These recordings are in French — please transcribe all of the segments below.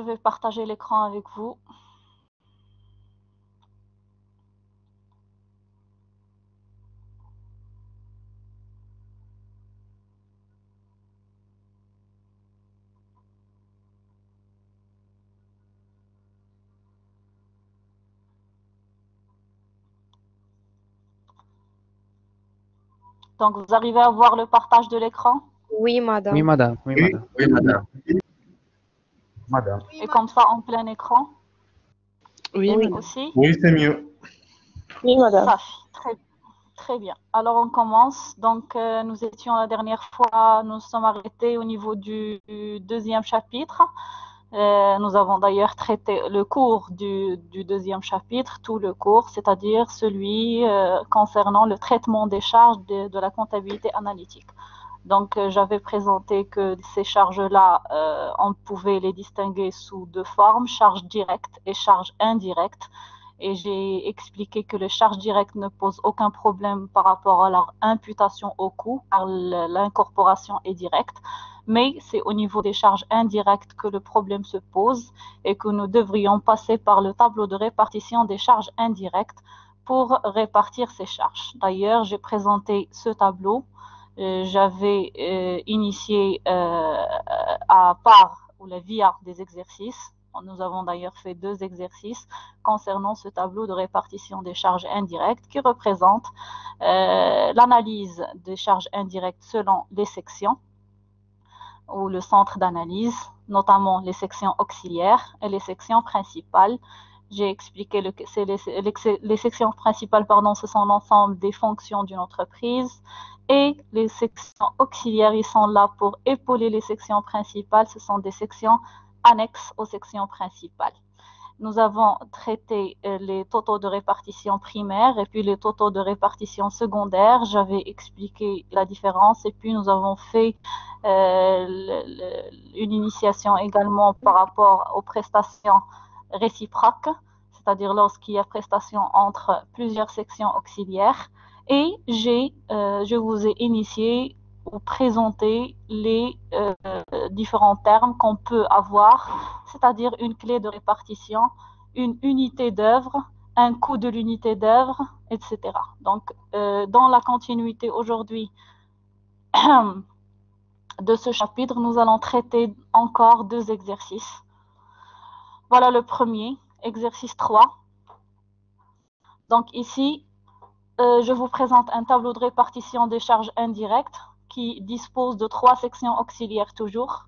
vais partager l'écran avec vous. Donc, vous arrivez à voir le partage de l'écran? Oui, madame. Oui, madame. Oui, Oui, madame. oui, madame. Madame. Et comme ça, en plein écran Oui, madame. aussi? Oui, c'est mieux. Oui, madame. Safi, très bien. Alors, on commence. Donc, nous étions la dernière fois, nous sommes arrêtés au niveau du deuxième chapitre. Nous avons d'ailleurs traité le cours du deuxième chapitre, tout le cours, c'est-à-dire celui concernant le traitement des charges de la comptabilité analytique. Donc, j'avais présenté que ces charges-là, on pouvait les distinguer sous deux formes, charges directes et charges indirectes. Et j'ai expliqué que les charges directes ne posent aucun problème par rapport à leur imputation au coût, car l'incorporation est directe. Mais c'est au niveau des charges indirectes que le problème se pose et que nous devrions passer par le tableau de répartition des charges indirectes pour répartir ces charges. D'ailleurs, j'ai présenté ce tableau. J'avais initié à part ou la via des exercices. Nous avons d'ailleurs fait 2 exercices concernant ce tableau de répartition des charges indirectes qui représente l'analyse des charges indirectes selon les sections ou le centre d'analyse, notamment les sections auxiliaires et les sections principales. J'ai expliqué que les sections principales, ce sont l'ensemble des fonctions d'une entreprise et les sections auxiliaires, ils sont là pour épauler les sections principales. Ce sont des sections annexes aux sections principales. Nous avons traité les totaux de répartition primaire et puis les totaux de répartition secondaire. J'avais expliqué la différence et puis nous avons fait une initiation également par rapport aux prestations réciproques, c'est-à-dire lorsqu'il y a prestation entre plusieurs sections auxiliaires. Et je vous ai initié ou présenté les différents termes qu'on peut avoir, c'est-à-dire une clé de répartition, une unité d'œuvre, un coût de l'unité d'œuvre, etc. Donc, dans la continuité aujourd'hui de ce chapitre, nous allons traiter encore 2 exercices. Voilà le premier, exercice 3. Donc ici, je vous présente un tableau de répartition des charges indirectes qui dispose de 3 sections auxiliaires toujours.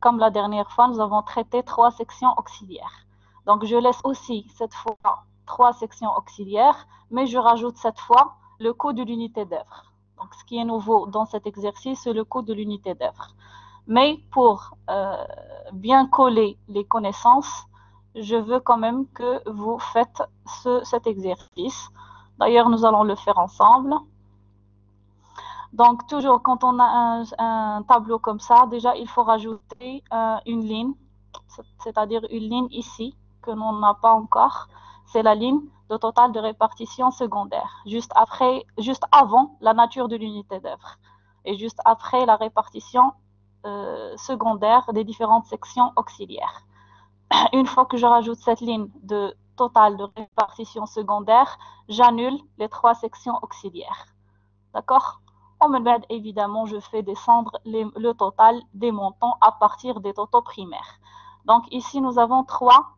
Comme la dernière fois, nous avons traité 3 sections auxiliaires. Donc, je laisse aussi cette fois 3 sections auxiliaires, mais je rajoute cette fois le coût de l'unité d'œuvre. Donc, ce qui est nouveau dans cet exercice, c'est le coût de l'unité d'œuvre. Mais pour bien coller les connaissances, je veux quand même que vous faites cet exercice. D'ailleurs, nous allons le faire ensemble. Donc, toujours quand on a un tableau comme ça, déjà, il faut rajouter une ligne, c'est-à-dire une ligne ici, que l'on n'a pas encore. C'est la ligne de total de répartition secondaire, juste avant la nature de l'unité d'œuvre et juste après la répartition secondaire des différentes sections auxiliaires. Une fois que je rajoute cette ligne de total de répartition secondaire, j'annule les 3 sections auxiliaires. D'accord? En même évidemment, je fais descendre le total des montants à partir des totaux primaires. Donc ici, nous avons 3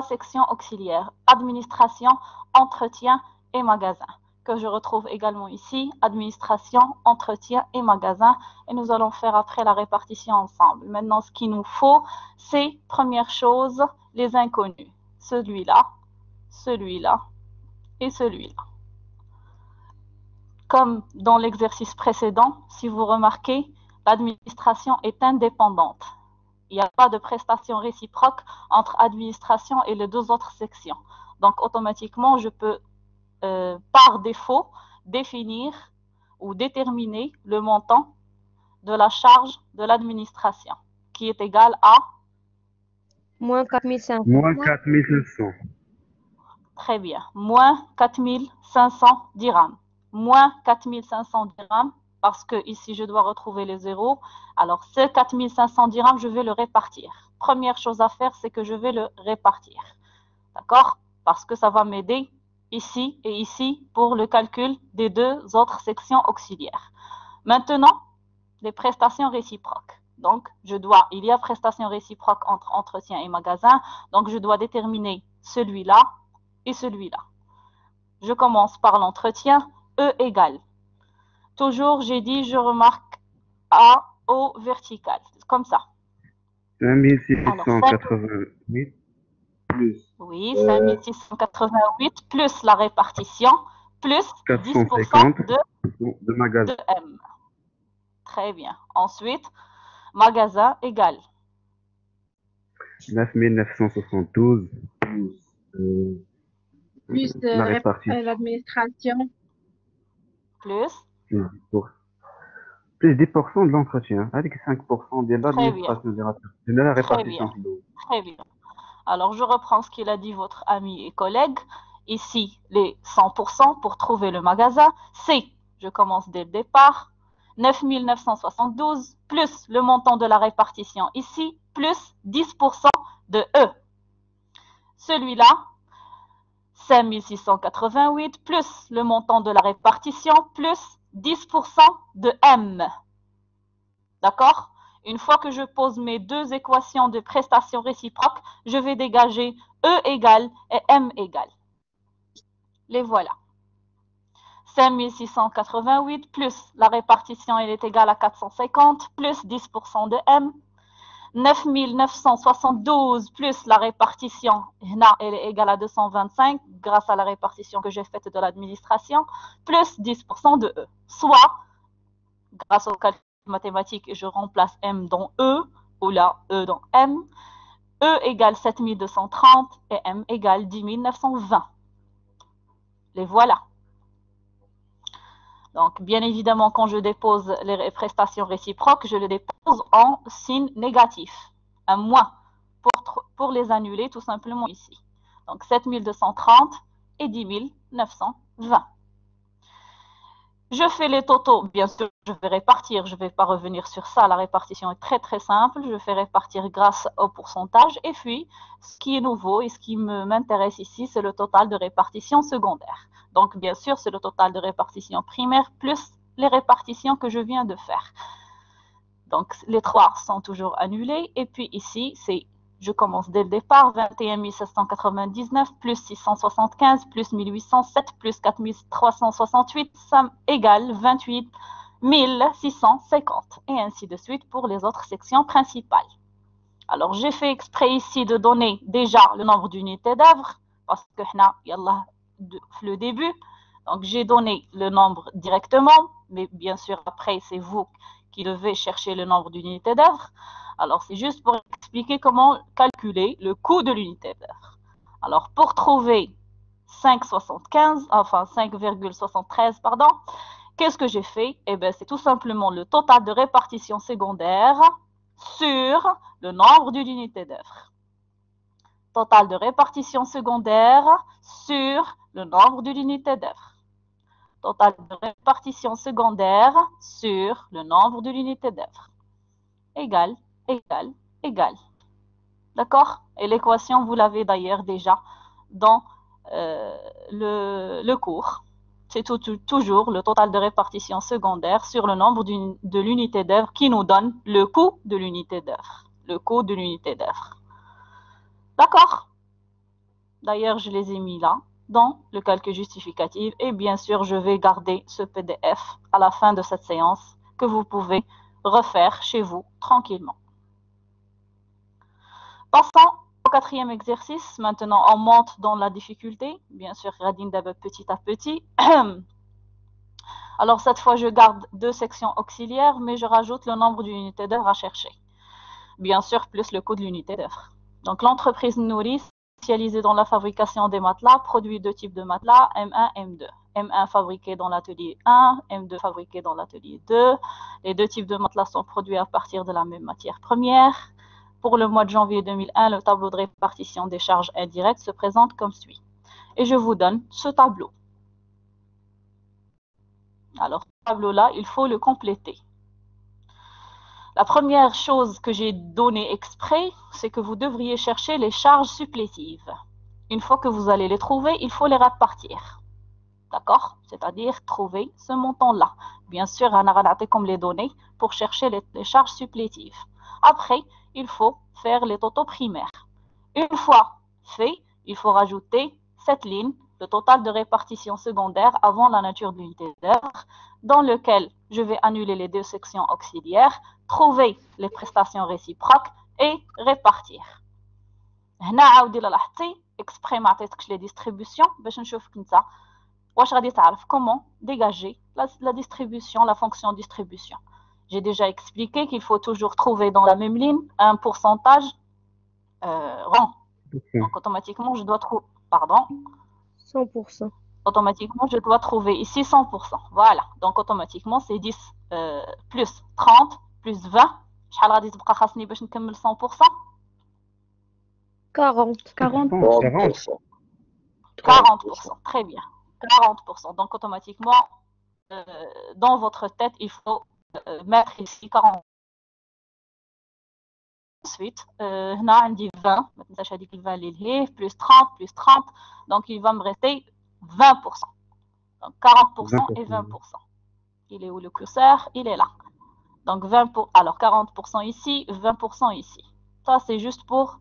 sections auxiliaires, administration, entretien et magasin, que je retrouve également ici, administration, entretien et magasin, et nous allons faire après la répartition ensemble. Maintenant, ce qu'il nous faut, c'est, première chose, les inconnus. Celui-là, celui-là et celui-là. Comme dans l'exercice précédent, si vous remarquez, l'administration est indépendante. Il n'y a pas de prestation réciproque entre administration et les 2 autres sections. Donc, automatiquement, je peux, par défaut, définir ou déterminer le montant de la charge de l'administration, qui est égal à Moins 4500. Moins 4500. Très bien. Moins 4500 dirhams. Moins 4500 dirhams parce que ici, je dois retrouver les zéros. Alors, ce 4500 dirhams, je vais le répartir. Première chose à faire, c'est que je vais le répartir. D'accord? Parce que ça va m'aider ici et ici pour le calcul des deux autres sections auxiliaires. Maintenant, les prestations réciproques. Donc, il y a prestations réciproques entre entretien et magasin. Donc, je dois déterminer celui-là et celui-là. Je commence par l'entretien. E égale. Toujours, j'ai dit, je remarque A au vertical. Comme ça. 5688 plus oui, 5688 plus la répartition, plus 10% de magasin. de M. Très bien. Ensuite, magasin égale. 9972 plus la répartition. l'administration. Plus 10% de l'entretien, avec 5% de l'administration de la répartition. Très bien. Alors, je reprends ce qu'il a dit votre ami et collègue. Ici, les 100% pour trouver le magasin. C, je commence dès le départ. 9972 plus le montant de la répartition ici, plus 10% de E. Celui-là, 5688 plus le montant de la répartition, plus 10% de M. D'accord? Une fois que je pose mes deux équations de prestation réciproque, je vais dégager E égale et M égale. Les voilà. 5688 plus la répartition, elle est égale à 450, plus 10% de M. 9972 plus la répartition, elle est égale à 225 grâce à la répartition que j'ai faite de l'administration, plus 10% de E. Soit, grâce au calcul mathématique, je remplace M dans E, ou là, E dans M. E égale 7230 et M égale 10 920. Les voilà. Donc, bien évidemment, quand je dépose les prestations réciproques, je les dépose en signe négatif, un moins, pour les annuler tout simplement ici. Donc, 7230 et 10 920. Je fais les totaux, bien sûr, je vais répartir, je ne vais pas revenir sur ça, la répartition est très très simple, je fais répartir grâce au pourcentage, et puis, ce qui est nouveau et ce qui m'intéresse ici, c'est le total de répartition secondaire. Donc, bien sûr, c'est le total de répartition primaire plus les répartitions que je viens de faire. Donc, les trois sont toujours annulés. Et puis ici, je commence dès le départ, 21 799 plus 675 plus 1807 plus 4368, ça égale 28 650. Et ainsi de suite pour les autres sections principales. Alors, j'ai fait exprès ici de donner déjà le nombre d'unités d'œuvre, parce que le début, donc j'ai donné le nombre directement, mais bien sûr après c'est vous qui devez chercher le nombre d'unités d'œuvre. Alors c'est juste pour expliquer comment calculer le coût de l'unité d'œuvre. Alors pour trouver 5,73, pardon, qu'est-ce que j'ai fait? Eh bien c'est tout simplement le total de répartition secondaire sur le nombre d'unités d'œuvre. Total de répartition secondaire sur le nombre d'unités d'œuvre. Total de répartition secondaire sur le nombre de l'unité d'œuvre. Égal, égal, égal. D'accord? Et l'équation, vous l'avez d'ailleurs déjà dans le cours. C'est toujours le total de répartition secondaire sur le nombre de l'unité d'œuvre qui nous donne le coût de l'unité d'œuvre. Le coût de l'unité d'œuvre. D'accord? D'ailleurs, je les ai mis là, dans le calcul justificatif. Et bien sûr, je vais garder ce PDF à la fin de cette séance que vous pouvez refaire chez vous tranquillement. Passons au quatrième exercice. Maintenant, on monte dans la difficulté. Bien sûr, Radin d'abord petit à petit. Alors, cette fois, je garde deux sections auxiliaires, mais je rajoute le nombre d'unités d'œuvre à chercher. Bien sûr, plus le coût de l'unité d'œuvre. Donc, l'entreprise Nourri, spécialisée dans la fabrication des matelas, produit deux types de matelas, M1 et M2. M1 fabriqué dans l'atelier 1, M2 fabriqué dans l'atelier 2. Les deux types de matelas sont produits à partir de la même matière première. Pour le mois de janvier 2001, le tableau de répartition des charges indirectes se présente comme suit. Et je vous donne ce tableau. Alors, ce tableau-là, il faut le compléter. La première chose que j'ai donnée exprès, c'est que vous devriez chercher les charges supplétives. Une fois que vous allez les trouver, il faut les répartir. D'accord? C'est-à-dire trouver ce montant-là. Bien sûr, on a comme les données pour chercher les charges supplétives. Après, il faut faire les totaux primaires. Une fois fait, il faut rajouter cette ligne, le total de répartition secondaire avant la nature de l'unité d'œuvre, dans lequel je vais annuler les deux sections auxiliaires, trouver les prestations réciproques et répartir. هنا عاودي لاحظتي exprès ما عطيتكش les distributions باش نشوفك نتا واش غادي تعرف comment dégager la distribution, la fonction distribution. J'ai déjà expliqué qu'il faut toujours trouver dans la même ligne un pourcentage rang. Donc automatiquement, je dois trouver, pardon, 100%. Automatiquement, je dois trouver ici 100%. Voilà. Donc automatiquement, c'est 10 plus 30 plus 20. شحال غادي تبقى خاصني باش نكمل 100%؟ 40. 40%. 40%. Très bien. 40%. Donc automatiquement, dans votre tête, il faut mettre ici 40. Ensuite, هنا عندي 20. ما تنساش هذيك ال 20 اللي لهيه plus 30 plus 30. Donc il va me rester 20%. Donc 40% et 20%. Il est où le curseur? Il est là. Donc 20 pour, alors 40% ici, 20% ici. Ça, c'est juste pour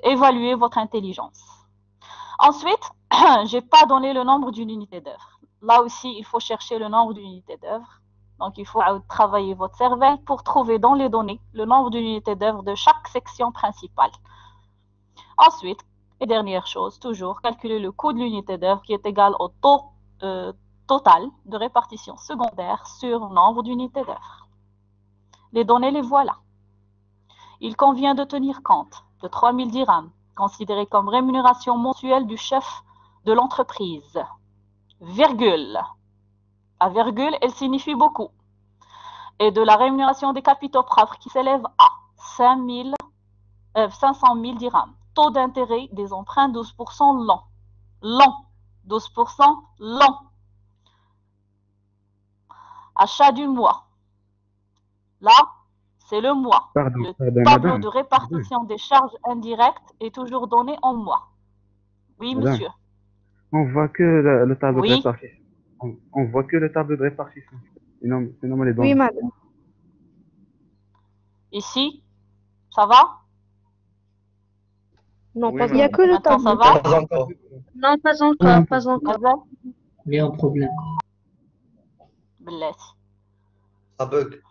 évaluer votre intelligence. Ensuite, j'ai pas donné le nombre d'une unité d'œuvre. Là aussi, il faut chercher le nombre d'une unité d'œuvre. Donc, il faut travailler votre cervelle pour trouver dans les données le nombre d'unités d'œuvre de chaque section principale. Ensuite, et dernière chose, toujours, calculer le coût de l'unité d'œuvre qui est égal au taux total de répartition secondaire sur nombre d'unités d'œuvre. Les données, les voilà. Il convient de tenir compte de 3000 dirhams, considérés comme rémunération mensuelle du chef de l'entreprise. Virgule. La virgule, elle signifie beaucoup. Et de la rémunération des capitaux propres qui s'élève à 500 000 dirhams. Taux d'intérêt des emprunts 12% long. Long. 12% long. Achat du mois. Là, c'est le mois. Le tableau de répartition des charges indirectes est toujours donné en mois. Oui, monsieur. On voit que le tableau de répartition. On voit que le tableau de répartition. Sinon, les Oui, madame. Ici, ça va? Non, Oui, pas, il n'y a que le Maintenant, tableau. ça va? Pas encore. Non, pas encore, pas encore. Il y a un problème. Bless. Ça bug.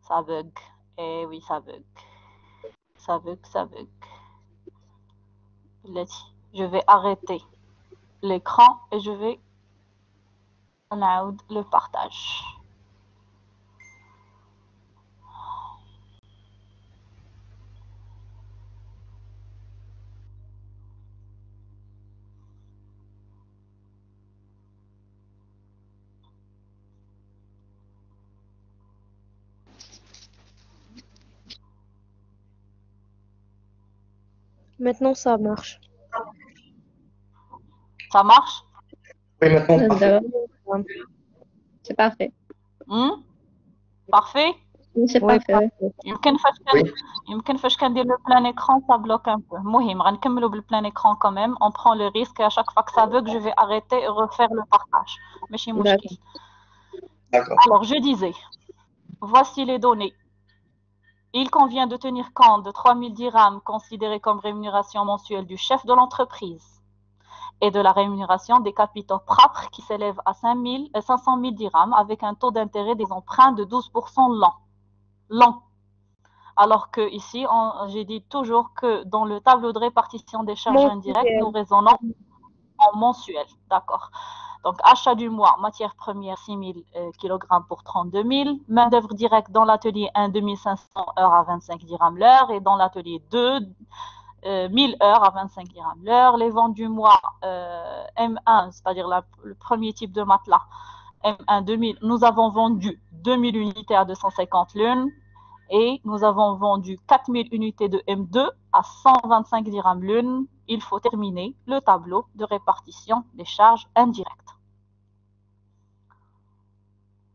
Ça bug. Eh oui, ça bug. Ça bug, ça bug. Je vais arrêter l'écran et je vais le partage. Maintenant, ça marche. Ça marche? Oui, maintenant. C'est parfait. Parfait? C'est parfait. يمكن فاش كندير le plein écran ça bloque un peu. المهم غنكملوا بالplein écran quand même. On prend le risque et à chaque fois que ça bug, je vais arrêter et refaire le partage. ماشي مشكل. D'accord. Alors, je disais, voici les données. Il convient de tenir compte de 3000 dirhams considérés comme rémunération mensuelle du chef de l'entreprise et de la rémunération des capitaux propres qui s'élève à 500 000 dirhams avec un taux d'intérêt des emprunts de 12% long. Alors que ici, j'ai dit toujours que dans le tableau de répartition des charges indirectes, nous raisonnons en mensuel. D'accord. Donc, achat du mois, matière première 6 000 kg pour 32 000. Main d'œuvre directe dans l'atelier 1, 2500 heures à 25 dirhams l'heure. Et dans l'atelier 2, 1000 heures à 25 dirhams l'heure. Les ventes du mois M1, c'est-à-dire le premier type de matelas, M1 2000, nous avons vendu 2000 unités à 250 l'une. Et nous avons vendu 4000 unités de M2 à 125 dirhams l'une. il faut terminer le tableau de répartition des charges indirectes.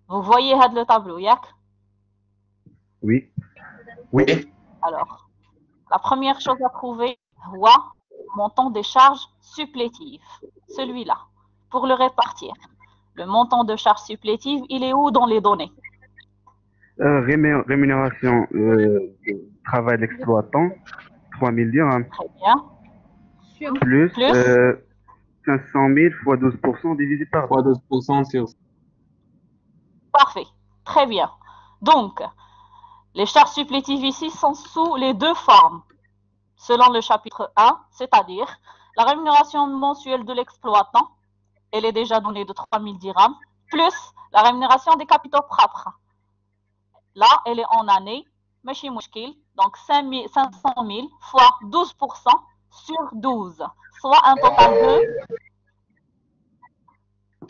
Vous voyez le tableau, Yak? Oui. Oui. Alors, la première chose à trouver, le montant des charges supplétives. Celui-là, pour le répartir. Le montant de charges supplétives, il est où dans les données? Rémunération travail d'exploitant, 3000 dirhams. Très bien. Plus 500 000 fois 12% divisé par 2. Fois 12% sur... Parfait. Très bien. Donc, les charges supplétives ici sont sous les deux formes, selon le chapitre 1, c'est-à-dire la rémunération mensuelle de l'exploitant, elle est déjà donnée de 3000 dirhams, plus la rémunération des capitaux propres. Là, elle est en année, machi mouchkil, donc 500 000 fois 12% sur 12, soit un total de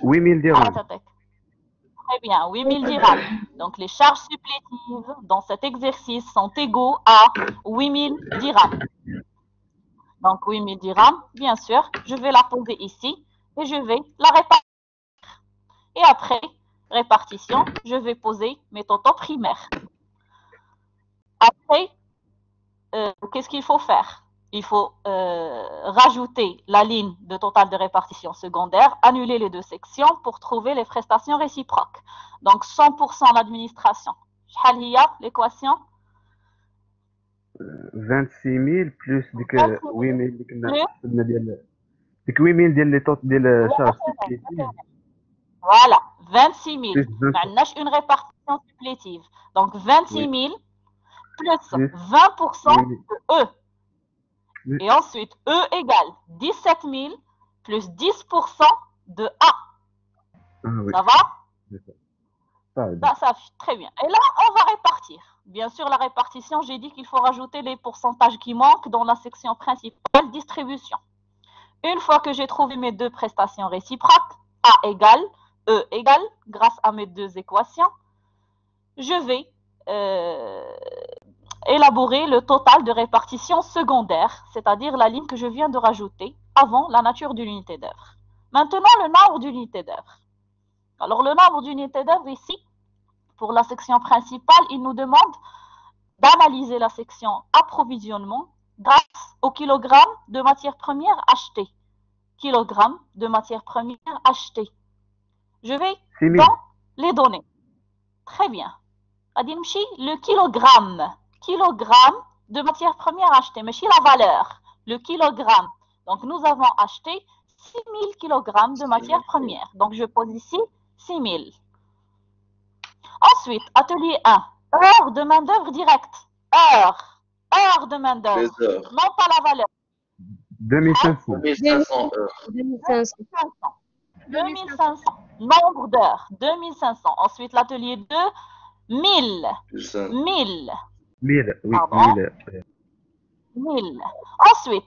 8000 dirhams. Très bien, 8000 dirhams. Donc, les charges supplétives dans cet exercice sont égaux à 8000 dirhams. Donc, 8000 dirhams, bien sûr, je vais la poser ici et je vais la répartir. Et après répartition, je vais poser mes totaux primaires. Après, qu'est-ce qu'il faut faire? Il faut rajouter la ligne de total de répartition secondaire, annuler les deux sections pour trouver les prestations réciproques. Donc 100% l'administration. Quelle est l'équation? 26 000 plus 8 000 ديال charges supplétives. Voilà, 26 000. On a une répartition supplétive. Donc 26 000 plus 20% de E. Et ensuite, E égale 17 000 plus 10% de A. Ça va? Ça, très bien. Et là, on va répartir. Bien sûr, la répartition, j'ai dit qu'il faut rajouter les pourcentages qui manquent dans la section principale distribution. Une fois que j'ai trouvé mes deux prestations réciproques, A égale, E égale, grâce à mes deux équations, je vais élaborer le total de répartition secondaire, c'est-à-dire la ligne que je viens de rajouter avant la nature de l'unité d'œuvre. Maintenant, le nombre d'unités d'œuvre. Alors, le nombre d'unités d'œuvre ici, pour la section principale, il nous demande d'analyser la section approvisionnement grâce au kilogramme de matières premières achetées. Kilogramme de matières premières achetées. Je vais dans les données. Très bien. Adimchi, le kilogramme de matières premières achetées, mais la valeur, le kilogramme. Donc, nous avons acheté 6000 kg de matières premières. Donc, je pose ici 6000. Ensuite, atelier 1, heure de main-d'œuvre directe. Heure de main-d'œuvre. Non pas la valeur. 2500. 2500 heures. 2500. Nombre d'heures. 2500. Ensuite, l'atelier 2, 1000. 1000. 1000, oui. Pardon. 1000. Ensuite,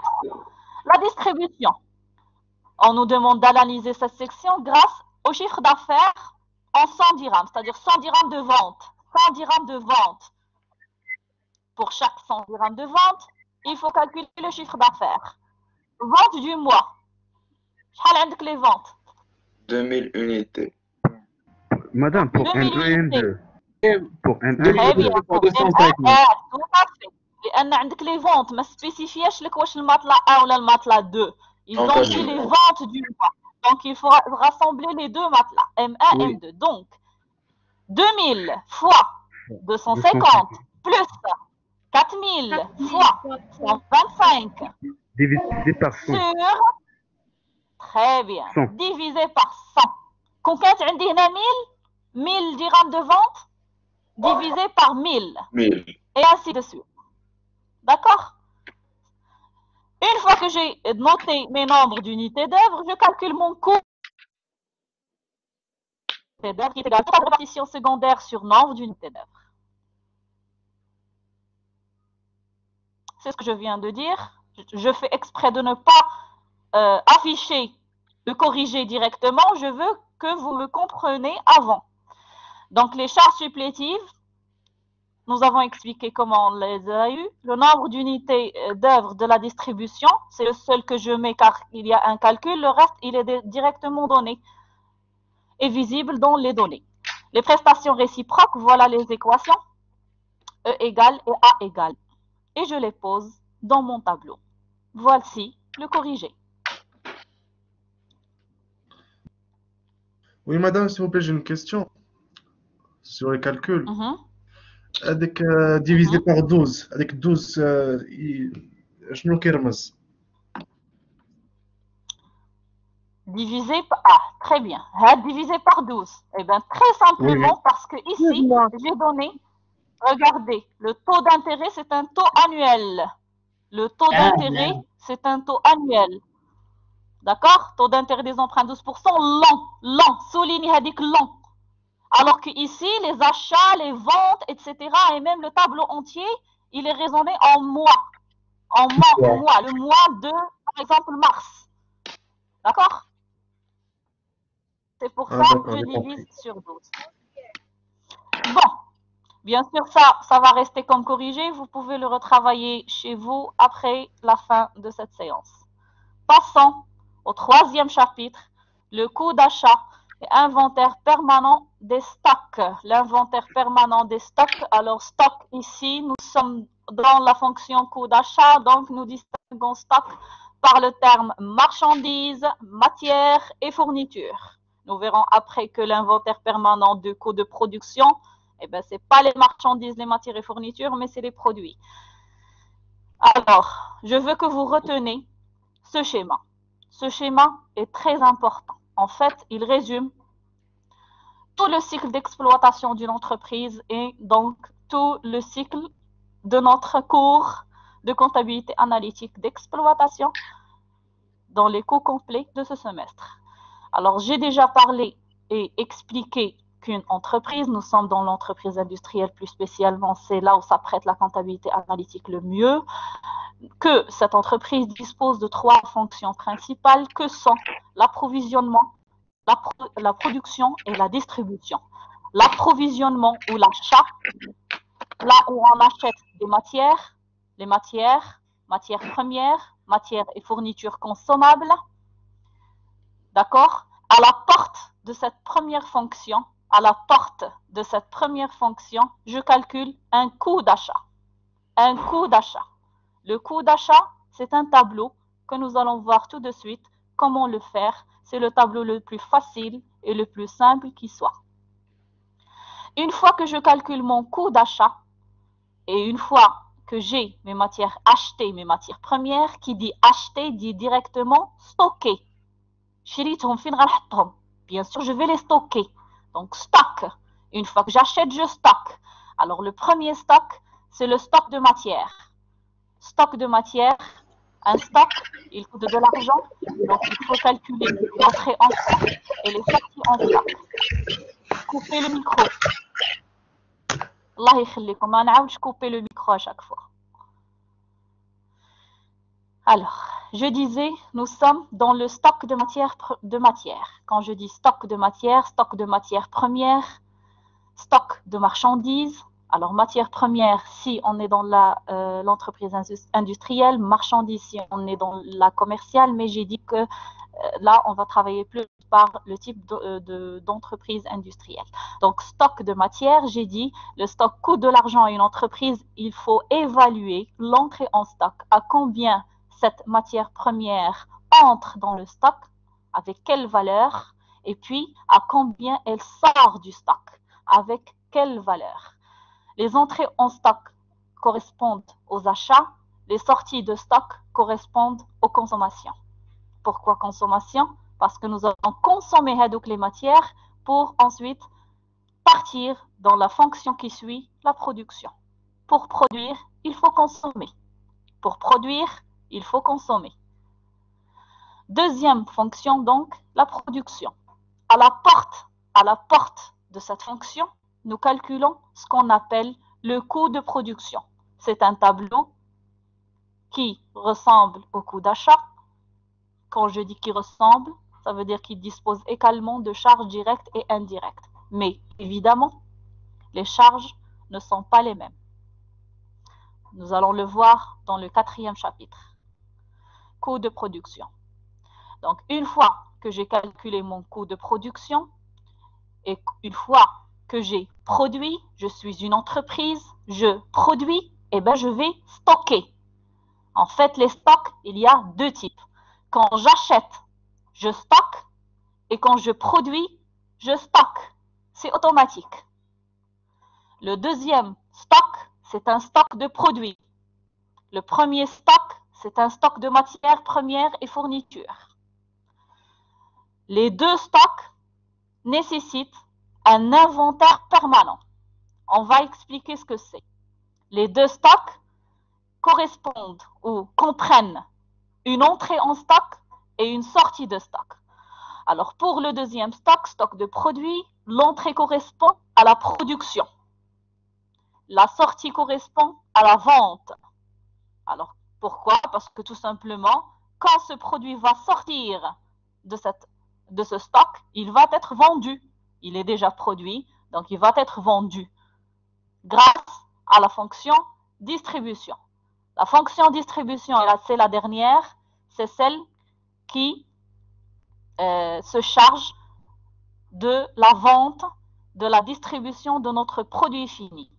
la distribution. On nous demande d'analyser cette section grâce au chiffre d'affaires en 100 dirhams, c'est-à-dire 100 dirhams de vente. 100 dirhams de vente. Pour chaque 100 dirhams de vente, il faut calculer le chiffre d'affaires. Vente du mois. Quelles sont les ventes? 2000 unités. Madame, pour un 1 et un 2. Pour un 1 Très bien. pour 250. Tout à fait. لأن عندك les ventes ما spécifiaش لك واش المطلع A ولا المطلع 2. Ils ont dit les ventes du mois. Donc il faut rassembler les deux matelas, M1 et M2. Donc 2000 fois 250 plus 4000 fois 125 divisé par 100. sur très bien 100. divisé par 100. Quand عندي هنا 1000 dirhams de vente divisé par 1000 et ainsi de suite. D'accord? Une fois que j'ai noté mes nombres d'unités d'œuvre, je calcule mon coût d'œuvre qui est égal à la répartition secondaire sur nombre d'unités d'œuvre. C'est ce que je viens de dire. Je fais exprès de ne pas afficher, de corriger directement. Je veux que vous me compreniez avant. Donc, les charges supplétives, nous avons expliqué comment on les a eu. Le nombre d'unités d'œuvre de la distribution, c'est le seul que je mets car il y a un calcul. Le reste, il est directement donné et visible dans les données. Les prestations réciproques, voilà les équations. E égale et A égale. Et je les pose dans mon tableau. Voici le corrigé. Oui, madame, s'il vous plaît, j'ai une question sur les calculs. Avec divisé par 12, avec 12, شنو كيرمز؟ Divisé par... Ah, très bien. Divisé par 12. Eh bien, très simplement, oui. Parce que ici, j'ai donné, regardez, le taux d'intérêt, c'est un taux annuel. Le taux d'intérêt, c'est un taux annuel. D'accord? Taux d'intérêt des emprunts 12%, lent. Souligne hadik lent. Alors que ici, les achats, les ventes, etc., et même le tableau entier, il est raisonné en mois. En mois. Le mois de, par exemple, mars. D'accord? C'est pour ça que je divise sur 12. Bon, bien sûr, ça va rester comme corrigé. Vous pouvez le retravailler chez vous après la fin de cette séance. Passons au troisième chapitre, le coût d'achat et inventaire permanent des stocks. L'inventaire permanent des stocks. Alors, stock ici, nous sommes dans la fonction coût d'achat, donc nous distinguons stock par le terme marchandises, matières et fournitures. Nous verrons après que l'inventaire permanent de coût de production, eh ben, ce n'est pas les marchandises, les matières et fournitures, mais c'est les produits. Alors, je veux que vous reteniez ce schéma. Ce schéma est très important. En fait, il résume tout le cycle d'exploitation d'une entreprise et donc tout le cycle de notre cours de comptabilité analytique d'exploitation dans les coûts complets de ce semestre. Alors, j'ai déjà parlé et expliqué qu'une entreprise, nous sommes dans l'entreprise industrielle plus spécialement, c'est là où s'apprête la comptabilité analytique le mieux, que cette entreprise dispose de trois fonctions principales que sont l'approvisionnement, la production et la distribution. L'approvisionnement ou l'achat, là où on achète des matières, les matières premières, matières et fournitures consommables. D'accord? À la porte de cette première fonction, je calcule un coût d'achat. Un coût d'achat. Le coût d'achat, c'est un tableau que nous allons voir tout de suite comment le faire. C'est le tableau le plus facile et le plus simple qui soit. Une fois que je calcule mon coût d'achat et une fois que j'ai mes matières achetées, mes matières premières, qui dit acheter dit directement stocker. Bien sûr, je vais les stocker. Donc, stock. Une fois que j'achète, je stocke. Alors, le premier stock, c'est le stock de matière. Stock de matière, un stock, il coûte de l'argent. Donc, il faut calculer l'entrée en stock et les sorties en stock. Coupez le micro. Allah yakhlikum, je coupe le micro à chaque fois. Alors, je disais, nous sommes dans le stock de matière. Quand je dis stock de matière première, stock de marchandises. Alors, matière première, si on est dans l'entreprise industrielle, marchandises, si on est dans la commerciale, mais j'ai dit que là, on va travailler plus par le type d'entreprise industrielle. Donc, stock de matière, j'ai dit, le stock coûte de l'argent à une entreprise, il faut évaluer l'entrée en stock, à combien cette matière première entre dans le stock, avec quelle valeur, et puis à combien elle sort du stock, avec quelle valeur. Les entrées en stock correspondent aux achats, les sorties de stock correspondent aux consommations. Pourquoi consommation? Parce que nous allons consommer les matières pour ensuite partir dans la fonction qui suit, la production. Pour produire, il faut consommer. Pour produire, il faut consommer. Deuxième fonction, donc, la production. À la porte de cette fonction, nous calculons ce qu'on appelle le coût de production. C'est un tableau qui ressemble au coût d'achat. Quand je dis qu'il ressemble, ça veut dire qu'il dispose également de charges directes et indirectes. Mais évidemment, les charges ne sont pas les mêmes. Nous allons le voir dans le 4e chapitre. Coût de production. Donc, une fois que j'ai calculé mon coût de production et une fois que j'ai produit, je suis une entreprise, je produis, et bien je vais stocker. En fait, les stocks, il y a 2 types. Quand j'achète, je stocke, et quand je produis, je stocke. C'est automatique. Le deuxième stock, c'est un stock de produits. Le premier stock, c'est un stock de matières premières et fournitures. Les 2 stocks nécessitent un inventaire permanent. On va expliquer ce que c'est. Les 2 stocks correspondent ou comprennent une entrée en stock et une sortie de stock. Alors, pour le deuxième stock, stock de produits, l'entrée correspond à la production. La sortie correspond à la vente. Alors, pourquoi? Parce que tout simplement, quand ce produit va sortir de ce stock, il va être vendu. Il est déjà produit, donc il va être vendu grâce à la fonction distribution. La fonction distribution, c'est la dernière, c'est celle qui se charge de la vente, de la distribution de notre produit fini.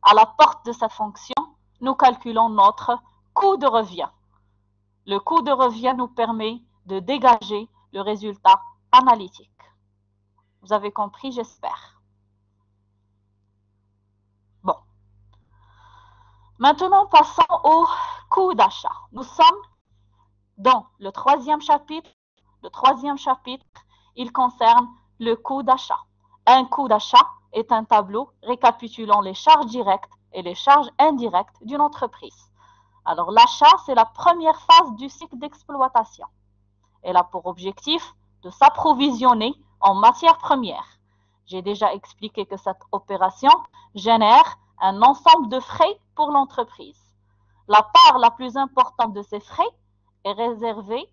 À la porte de cette fonction, nous calculons notre coût de revient. Le coût de revient nous permet de dégager le résultat analytique. Vous avez compris, j'espère. Bon. Maintenant, passons au coût d'achat. Nous sommes dans le 3e chapitre. Le 3e chapitre, il concerne le coût d'achat. Un coût d'achat est un tableau récapitulant les charges directes et les charges indirectes d'une entreprise. Alors, l'achat, c'est la première phase du cycle d'exploitation. Elle a pour objectif de s'approvisionner en matières premières. J'ai déjà expliqué que cette opération génère un ensemble de frais pour l'entreprise. La part la plus importante de ces frais est réservée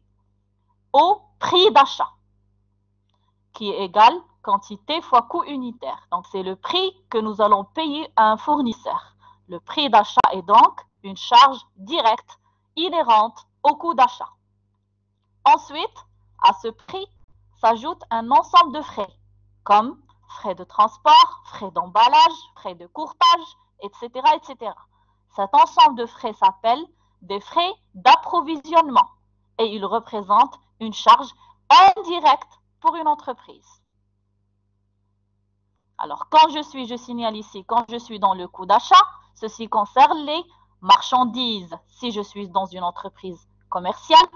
au prix d'achat, qui est égal quantité fois coût unitaire. Donc, c'est le prix que nous allons payer à un fournisseur. Le prix d'achat est donc une charge directe inhérente au coût d'achat. Ensuite, à ce prix s'ajoute un ensemble de frais, comme frais de transport, frais d'emballage, frais de courtage, etc., etc. Cet ensemble de frais s'appelle des frais d'approvisionnement et il représente une charge indirecte pour une entreprise. Alors, je signale ici, quand je suis dans le coût d'achat, ceci concerne les marchandises, si je suis dans une entreprise commerciale,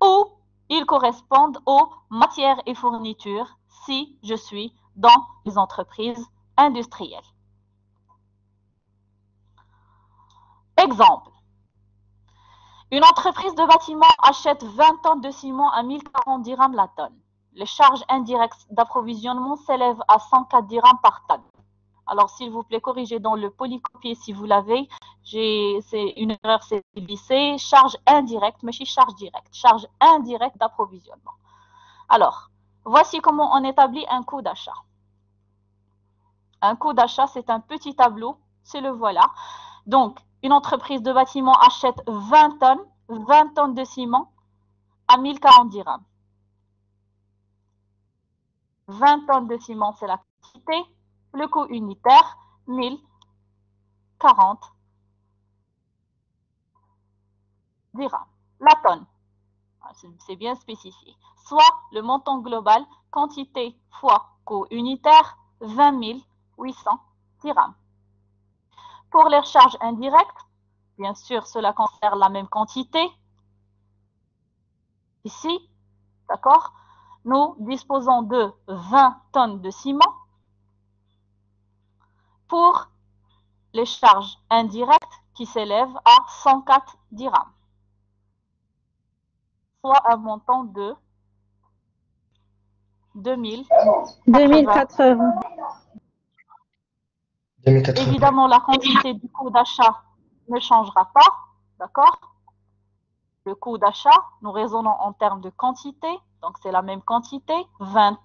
ou ils correspondent aux matières et fournitures, si je suis dans les entreprises industrielles. Exemple. Une entreprise de bâtiment achète 20 tonnes de ciment à 1040 dirhams la tonne. Les charges indirectes d'approvisionnement s'élèvent à 104 dirhams par tonne. Alors, s'il vous plaît, corrigez dans le polycopier si vous l'avez. C'est une erreur, c'est glissé. Charge indirecte, mais charge directe. Charge indirecte d'approvisionnement. Alors, voici comment on établit un coût d'achat. Un coût d'achat, c'est un petit tableau. C'est le voilà. Donc, une entreprise de bâtiment achète 20 tonnes de ciment à 1040 dirhams. 20 tonnes de ciment, c'est la quantité. Le coût unitaire, 1040 dirhams. La tonne, c'est bien spécifié. Soit le montant global, quantité fois coût unitaire, 20 800 dirhams. Pour les charges indirectes, bien sûr, cela concerne la même quantité. Ici, d'accord, nous disposons de 20 tonnes de ciment. Pour les charges indirectes qui s'élèvent à 104 dirhams, soit un montant de 2080. Évidemment, la quantité du coût d'achat ne changera pas, d'accord? Le coût d'achat, nous raisonnons en termes de quantité, donc c'est la même quantité, 20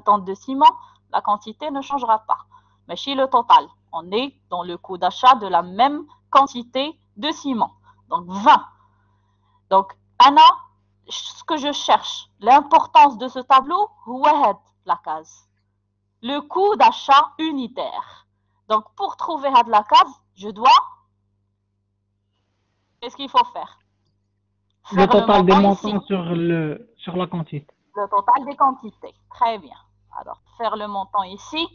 tonnes de ciment, la quantité ne changera pas. Mais chez le total, On est dans le coût d'achat de la même quantité de ciment. Donc 20. Donc, Anna, ce que je cherche, l'importance de ce tableau, ouahad, la case. Le coût d'achat unitaire. Donc, pour trouver la case, je dois... Qu'est-ce qu'il faut faire? Le total des montants ici. sur la quantité. Le total des quantités. Très bien. Alors, faire le montant ici.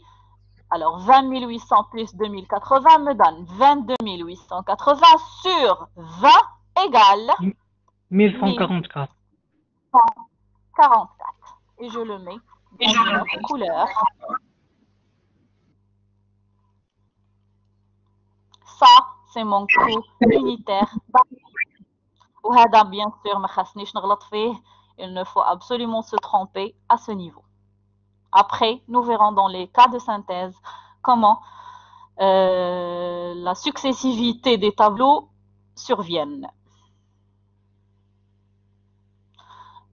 Alors, 20 800 plus 2080 me donne 22 880 sur 20 égale 1144. 44. Et je le mets dans une couleur. Ça, c'est mon coût unitaire. وهذا bien sûr ما خاصنيش نغلط فيه. Il ne faut absolument se tromper à ce niveau. Après, nous verrons dans les cas de synthèse comment la successivité des tableaux surviennent.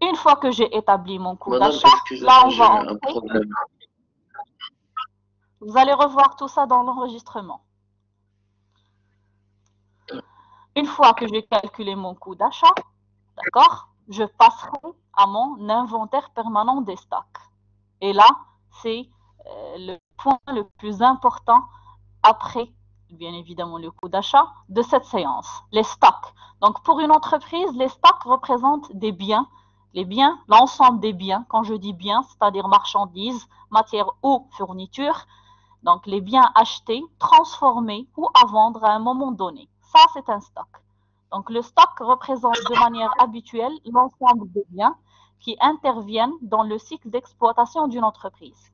Une fois que j'ai établi mon coût d'achat, là on va entrer. Vous allez revoir tout ça dans l'enregistrement. Une fois que j'ai calculé mon coût d'achat, d'accord, je passerai à mon inventaire permanent des stocks. Et là, c'est le point le plus important après, bien évidemment, le coût d'achat de cette séance, les stocks. Donc, pour une entreprise, les stocks représentent des biens, les biens, l'ensemble des biens. Quand je dis biens, c'est-à-dire marchandises, matières ou fournitures, donc les biens achetés, transformés ou à vendre à un moment donné. Ça, c'est un stock. Donc, le stock représente de manière habituelle l'ensemble des biens qui interviennent dans le cycle d'exploitation d'une entreprise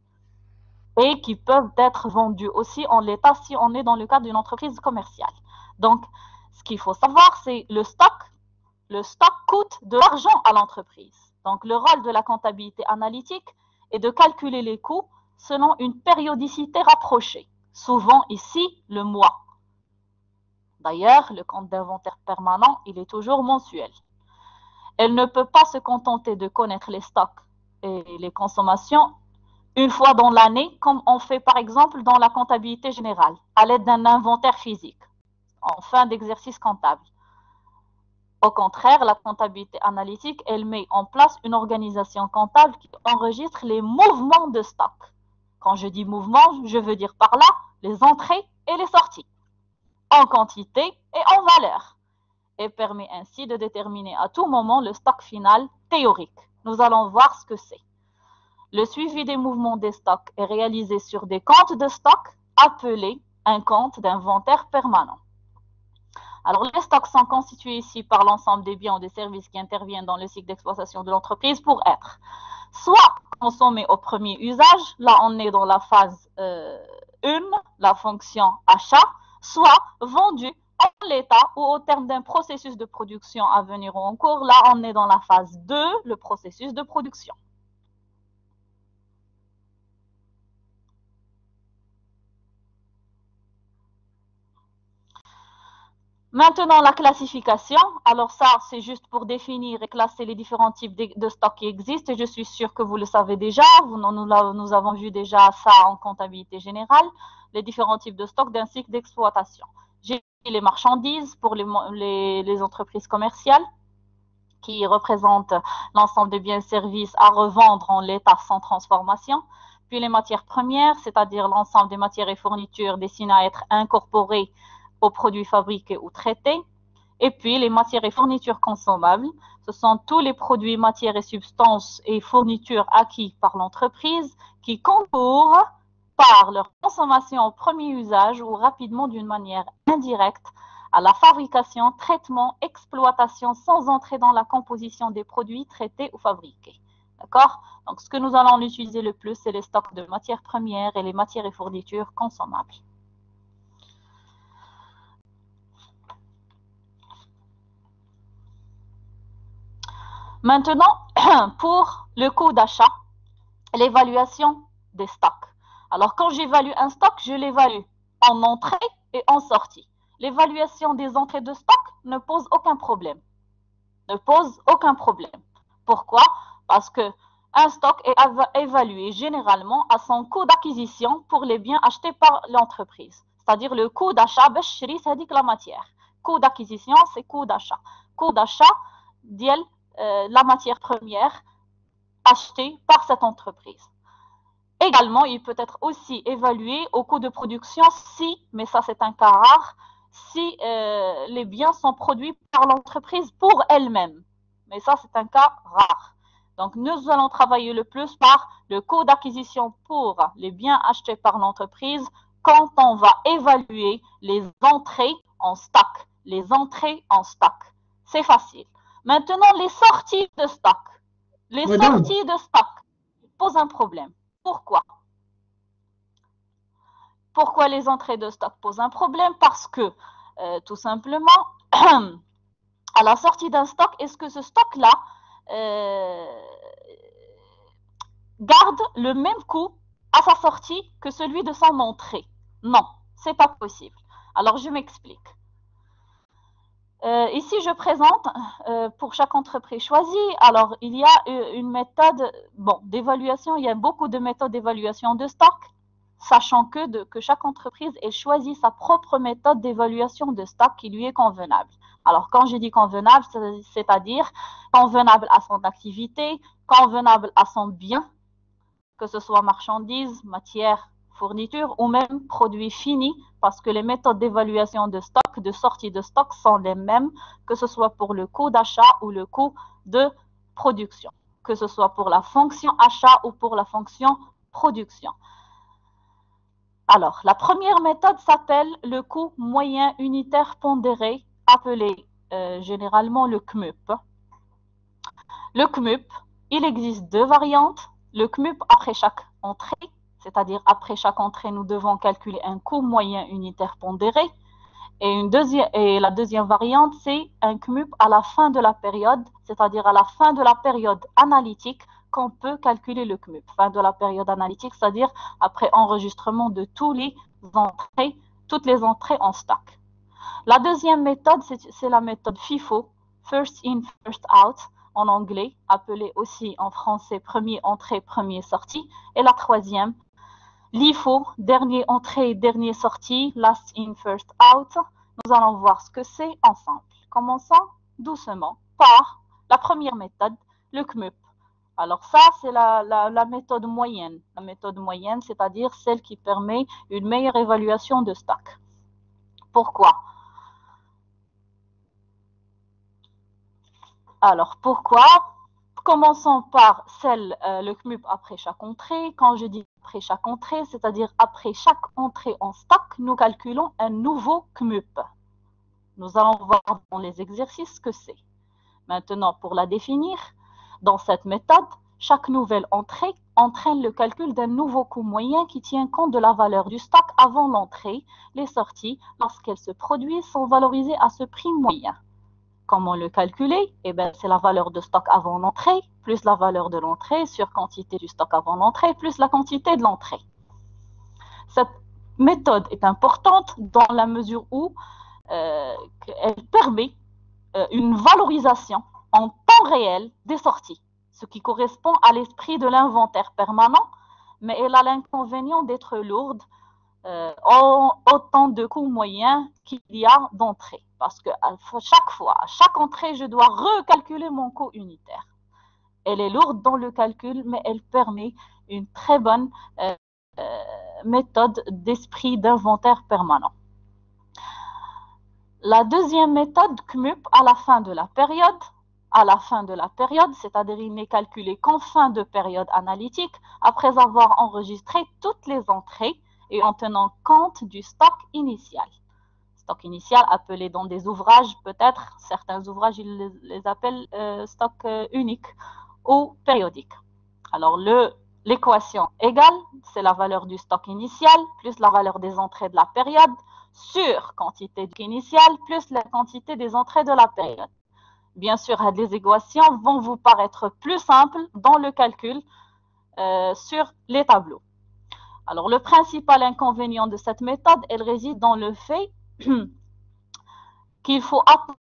et qui peuvent être vendus aussi en l'état si on est dans le cadre d'une entreprise commerciale. Donc, ce qu'il faut savoir, c'est le stock coûte de l'argent à l'entreprise. Donc, le rôle de la comptabilité analytique est de calculer les coûts selon une périodicité rapprochée, souvent ici le mois. D'ailleurs, le compte d'inventaire permanent, il est toujours mensuel. Elle ne peut pas se contenter de connaître les stocks et les consommations une fois dans l'année, comme on fait par exemple dans la comptabilité générale, à l'aide d'un inventaire physique, en fin d'exercice comptable. Au contraire, la comptabilité analytique, elle met en place une organisation comptable qui enregistre les mouvements de stock. Quand je dis mouvement, je veux dire par là les entrées et les sorties, en quantité et en valeur, et permet ainsi de déterminer à tout moment le stock final théorique. Nous allons voir ce que c'est. Le suivi des mouvements des stocks est réalisé sur des comptes de stock appelés un compte d'inventaire permanent. Alors, les stocks sont constitués ici par l'ensemble des biens ou des services qui interviennent dans le cycle d'exploitation de l'entreprise pour être soit consommés au premier usage, là on est dans la phase 1, la fonction achat, soit vendus en l'état ou au terme d'un processus de production à venir ou en cours, là on est dans la phase 2, le processus de production. Maintenant, la classification. Alors ça, c'est juste pour définir et classer les différents types de stocks qui existent. Et je suis sûre que vous le savez déjà. Nous avons vu déjà ça en comptabilité générale, les différents types de stocks d'un cycle d'exploitation. J'ai les marchandises pour les entreprises commerciales qui représentent l'ensemble des biens et services à revendre en l'état sans transformation. Puis les matières premières, c'est-à-dire l'ensemble des matières et fournitures destinées à être incorporées aux produits fabriqués ou traités. Et puis, les matières et fournitures consommables, ce sont tous les produits, matières et substances et fournitures acquis par l'entreprise qui concourent par leur consommation au premier usage ou rapidement d'une manière indirecte à la fabrication, traitement, exploitation sans entrer dans la composition des produits traités ou fabriqués. D'accord? Donc, ce que nous allons utiliser le plus, c'est les stocks de matières premières et les matières et fournitures consommables. Maintenant, pour le coût d'achat, l'évaluation des stocks. Alors, quand j'évalue un stock, je l'évalue en entrée et en sortie. L'évaluation des entrées de stock ne pose aucun problème. Ne pose aucun problème. Pourquoi? Parce qu'un stock est évalué généralement à son coût d'acquisition pour les biens achetés par l'entreprise. c'est-à-dire le coût d'achat, c'est la matière. Coût d'acquisition, c'est coût d'achat. Coût d'achat, la matière première achetée par cette entreprise. Également, il peut être aussi évalué au coût de production si, mais ça c'est un cas rare, si les biens sont produits par l'entreprise pour elle-même. Mais ça c'est un cas rare. Donc nous allons travailler le plus par le coût d'acquisition pour les biens achetés par l'entreprise quand on va évaluer les entrées en stock. Les entrées en stock. C'est facile. Maintenant, les sorties de stock. Les sorties de stock posent un problème. Pourquoi? Pourquoi les entrées de stock posent un problème? Parce que, tout simplement, à la sortie d'un stock, est-ce que ce stock-là garde le même coût à sa sortie que celui de son entrée? Non, c'est pas possible. Alors, je m'explique. Ici, je présente pour chaque entreprise choisie. Alors, il y a une méthode d'évaluation. Il y a beaucoup de méthodes d'évaluation de stock, sachant que chaque entreprise ait choisi sa propre méthode d'évaluation de stock qui lui est convenable. Alors, quand je dis convenable, c'est-à-dire convenable à son activité, convenable à son bien, que ce soit marchandises, matières, fournitures ou même produits finis, parce que les méthodes d'évaluation de stock, de sortie de stock sont les mêmes, que ce soit pour le coût d'achat ou le coût de production, que ce soit pour la fonction achat ou pour la fonction production. Alors, la première méthode s'appelle le coût moyen unitaire pondéré, appelé généralement le CMUP. Le CMUP, il existe deux variantes. Le CMUP après chaque entrée, c'est-à-dire après chaque entrée, nous devons calculer un coût moyen unitaire pondéré. Et la deuxième variante, c'est un CMUP à la fin de la période, c'est-à-dire à la fin de la période analytique, qu'on peut calculer le CMUP. Fin de la période analytique, c'est-à-dire après enregistrement de toutes les entrées en stock. La deuxième méthode, c'est la méthode FIFO, First In, First Out, en anglais, appelée aussi en français premier entrée, premier sortie. Et la troisième, LIFO, dernier entrée, dernier sortie, Last In, First Out. Nous allons voir ce que c'est ensemble. Commençons doucement par la première méthode, le CMUP. Alors ça, c'est la méthode moyenne. La méthode moyenne, c'est-à-dire celle qui permet une meilleure évaluation de stock. Pourquoi? Alors, pourquoi? Commençons par le CMUP après chaque entrée. Quand je dis après chaque entrée, c'est-à-dire après chaque entrée en stock, nous calculons un nouveau CMUP. Nous allons voir dans les exercices ce que c'est. Maintenant, pour la définir, dans cette méthode, chaque nouvelle entrée entraîne le calcul d'un nouveau coût moyen qui tient compte de la valeur du stock avant l'entrée. Les sorties, lorsqu'elles se produisent, sont valorisées à ce prix moyen. Comment le calculer? Eh bien, c'est la valeur de stock avant l'entrée, plus la valeur de l'entrée sur quantité du stock avant l'entrée, plus la quantité de l'entrée. Cette méthode est importante dans la mesure où elle permet une valorisation en temps réel des sorties, ce qui correspond à l'esprit de l'inventaire permanent, mais elle a l'inconvénient d'être lourde autant de coûts moyens qu'il y a d'entrées. Parce que chaque fois, à chaque entrée, je dois recalculer mon coût unitaire. Elle est lourde dans le calcul, mais elle permet une très bonne méthode d'esprit d'inventaire permanent. La deuxième méthode, CMUP, à la fin de la période, c'est-à-dire il n'est calculé qu'en fin de période analytique, après avoir enregistré toutes les entrées et en tenant compte du stock initial. Stock initial appelé dans des ouvrages, peut-être, certains ouvrages, ils les appellent stock unique ou périodique. Alors, l'équation égale, c'est la valeur du stock initial plus la valeur des entrées de la période sur quantité initiale plus la quantité des entrées de la période. Bien sûr, les équations vont vous paraître plus simples dans le calcul sur les tableaux. Alors, le principal inconvénient de cette méthode, elle réside dans le fait qu'il faut attendre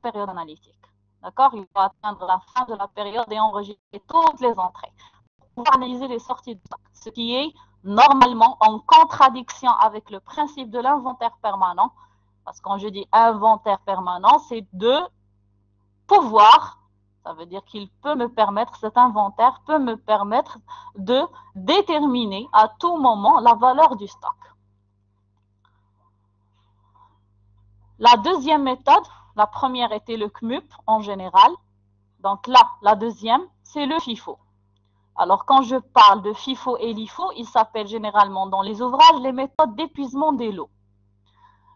la période analytique. D'accord? Il faut atteindre la fin de la période et enregistrer toutes les entrées pour analyser les sorties de stock, ce qui est normalement en contradiction avec le principe de l'inventaire permanent. Parce que quand je dis inventaire permanent, c'est de pouvoir, ça veut dire qu'il peut me permettre, cet inventaire peut me permettre de déterminer à tout moment la valeur du stock. La deuxième méthode, la première était le CMUP en général. Donc là, la deuxième, c'est le FIFO. Alors quand je parle de FIFO et LIFO, ils s'appellent généralement dans les ouvrages les méthodes d'épuisement des lots.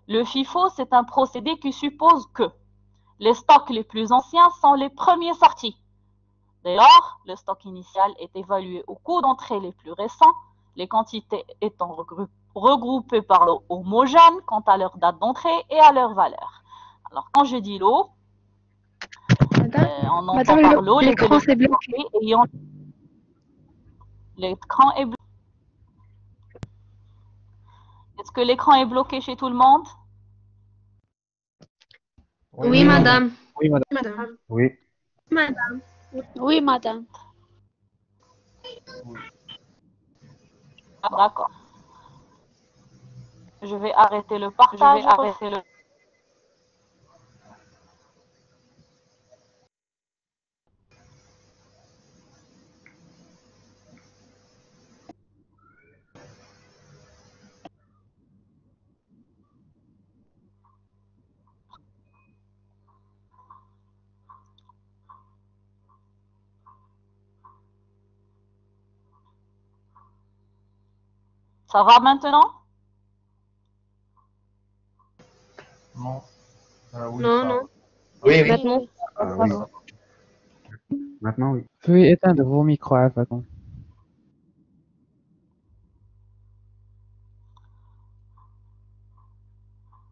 Le FIFO, c'est un procédé qui suppose que les stocks les plus anciens sont les premiers sortis. Dès lors, le stock initial est évalué au coût d'entrée les plus récents, les quantités étant regroupées par lot homogène quant à leur date d'entrée et à leur valeur. Alors, quand je dis lot, on entend par lot l'écran c'est bloqué. L'écran est bloqué. Est-ce que l'écran est bloqué chez tout le monde? Oui, madame. Oui, madame. Oui. Madame. Oui, madame. D'accord. Je vais arrêter le partage. Ça va maintenant? Non. Oui, Non, ça non. va. Oui, oui. Maintenant. Ah, oui. Maintenant, oui. Veuillez éteindre vos micros, Faton.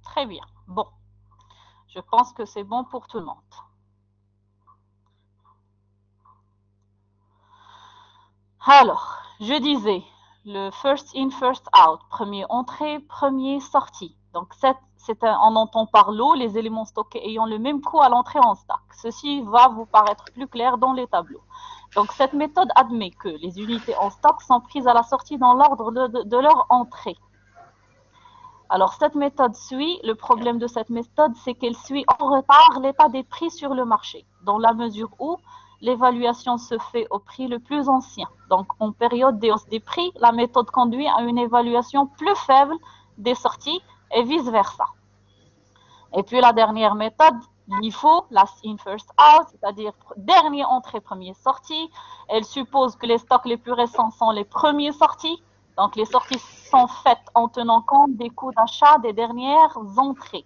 Très bien. Bon. Je pense que c'est bon pour tout le monde. Alors, je disais, le first in, first out, premier entrée, premier sortie. Donc, on entend par lot les éléments stockés ayant le même coût à l'entrée en stock. Ceci va vous paraître plus clair dans les tableaux. Donc, cette méthode admet que les unités en stock sont prises à la sortie dans l'ordre de leur entrée. Alors, cette méthode suit, le problème de cette méthode, c'est qu'elle suit en retard l'état des prix sur le marché, dans la mesure où l'évaluation se fait au prix le plus ancien. Donc, en période de hausse des prix, la méthode conduit à une évaluation plus faible des sorties et vice-versa. Et puis, la dernière méthode, LIFO, last in, first out, c'est-à-dire dernier entrée, premier sortie, elle suppose que les stocks les plus récents sont les premiers sortis. Donc, les sorties sont faites en tenant compte des coûts d'achat des dernières entrées.